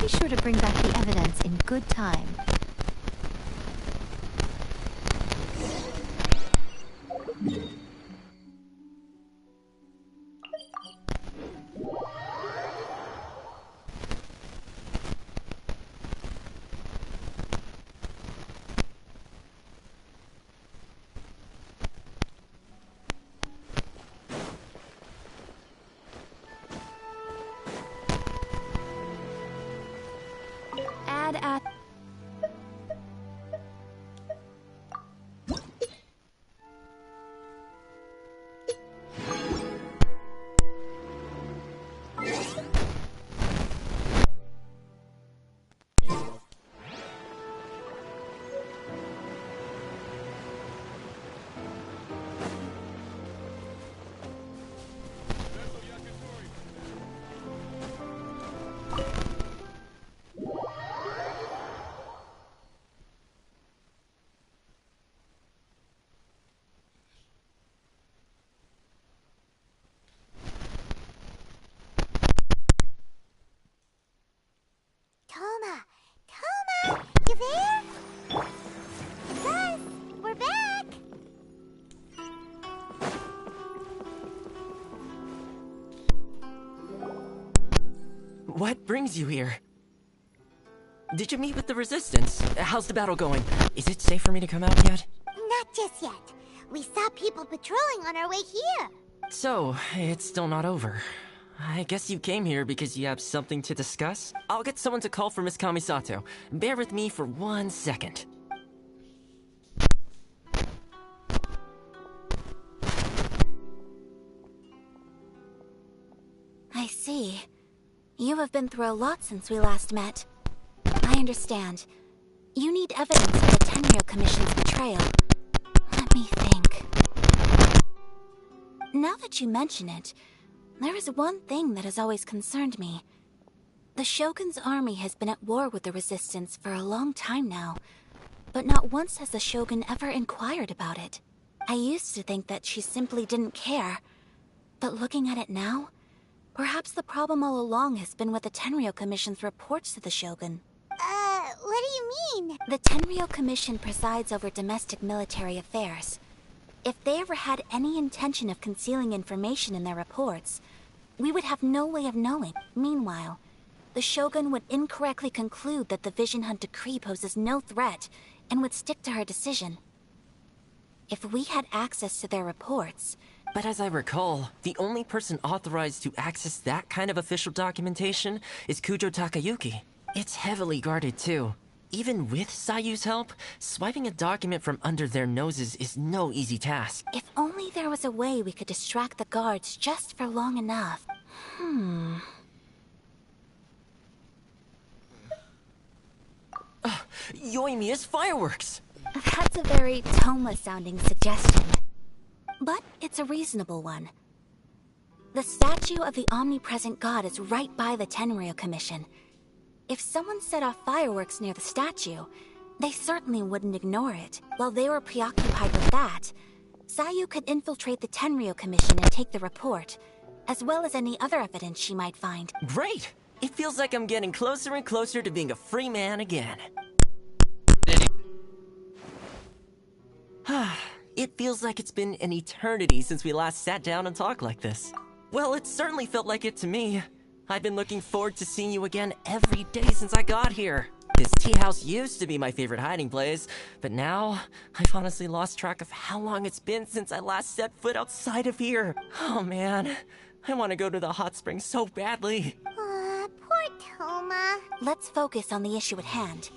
Be sure to bring back the evidence in good time. Add at... Toma! Toma! You there? Gus! We're back! What brings you here? Did you meet with the Resistance? How's the battle going? Is it safe for me to come out yet? Not just yet. We saw people patrolling on our way here. So, it's still not over. I guess you came here because you have something to discuss? I'll get someone to call for Miss Kamisato. Bear with me for 1 second. I see. You have been through a lot since we last met. I understand. You need evidence of the Tenryou Commission's betrayal. Let me think. Now that you mention it, there is one thing that has always concerned me. The Shogun's army has been at war with the Resistance for a long time now, but not once has the Shogun ever inquired about it. I used to think that she simply didn't care, but looking at it now, perhaps the problem all along has been with the Tenryou Commission's reports to the Shogun. What do you mean? The Tenryou Commission presides over domestic military affairs. If they ever had any intention of concealing information in their reports, we would have no way of knowing. Meanwhile, the Shogun would incorrectly conclude that the Vision Hunt decree poses no threat and would stick to her decision. If we had access to their reports... But as I recall, the only person authorized to access that kind of official documentation is Kujo Takayuki. It's heavily guarded too. Even with Sayu's help, swiping a document from under their noses is no easy task. If only there was a way we could distract the guards just for long enough. Yoimiya's fireworks! That's a very Toma-sounding suggestion. But it's a reasonable one. The statue of the omnipresent god is right by the Tenryou Commission. If someone set off fireworks near the statue, they certainly wouldn't ignore it. While they were preoccupied with that, Sayu could infiltrate the Tenryou Commission and take the report, as well as any other evidence she might find. Great! It feels like I'm getting closer and closer to being a free man again. It feels like it's been an eternity since we last sat down and talked like this. Well, it certainly felt like it to me. I've been looking forward to seeing you again every day since I got here. This tea house used to be my favorite hiding place, but now I've honestly lost track of how long it's been since I last set foot outside of here. Oh man, I want to go to the hot springs so badly. Poor Toma. Let's focus on the issue at hand.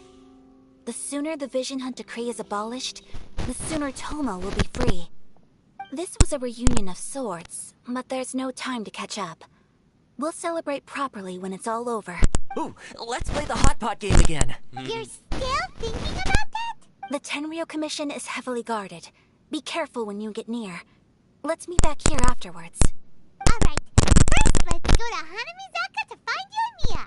The sooner the Vision Hunt decree is abolished, the sooner Toma will be free. This was a reunion of sorts, but there's no time to catch up. We'll celebrate properly when it's all over. Ooh, let's play the hot pot game again. You're still thinking about that? The Tenryo Commission is heavily guarded. Be careful when you get near. Let's meet back here afterwards. Alright, first let's go to Hanamizaka to find Yoimiya.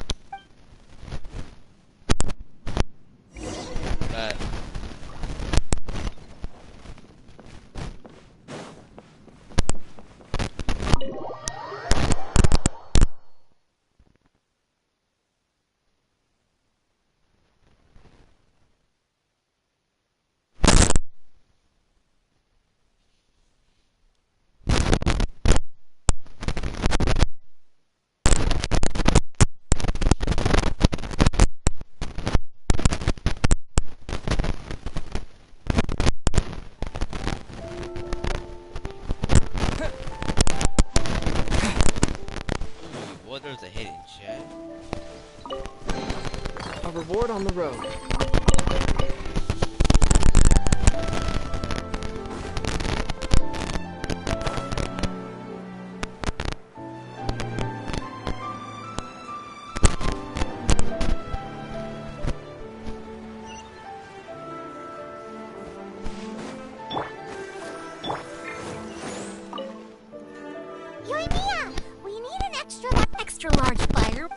What there's a hidden chest? A reward on the road. Yoimiya, we need an Extra large fire.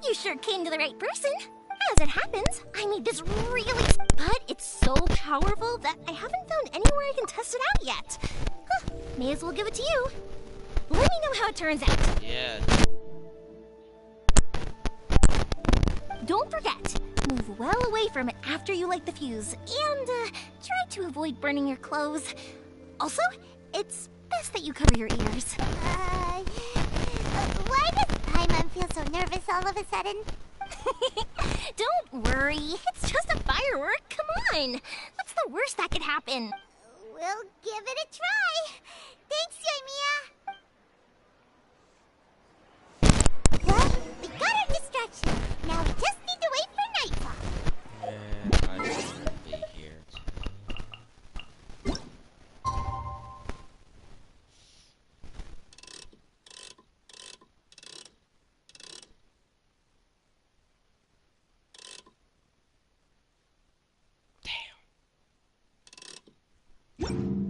You sure came to the right person. As it happens, I made this really... But it's so powerful that I haven't found anywhere I can test it out yet. Huh, may as well give it to you. Let me know how it turns out. Yeah. Don't forget, move well away from it after you light the fuse, and try to avoid burning your clothes. Also, it's best that you cover your ears. Why does Paimon feel so nervous all of a sudden? Don't worry, it's just a firework, come on. What's the worst that could happen? We'll give it a try. Thanks, Yoimiya. Well, we got our distraction. Now we just need to wait for nightfall. And I shouldn't be here. Damn.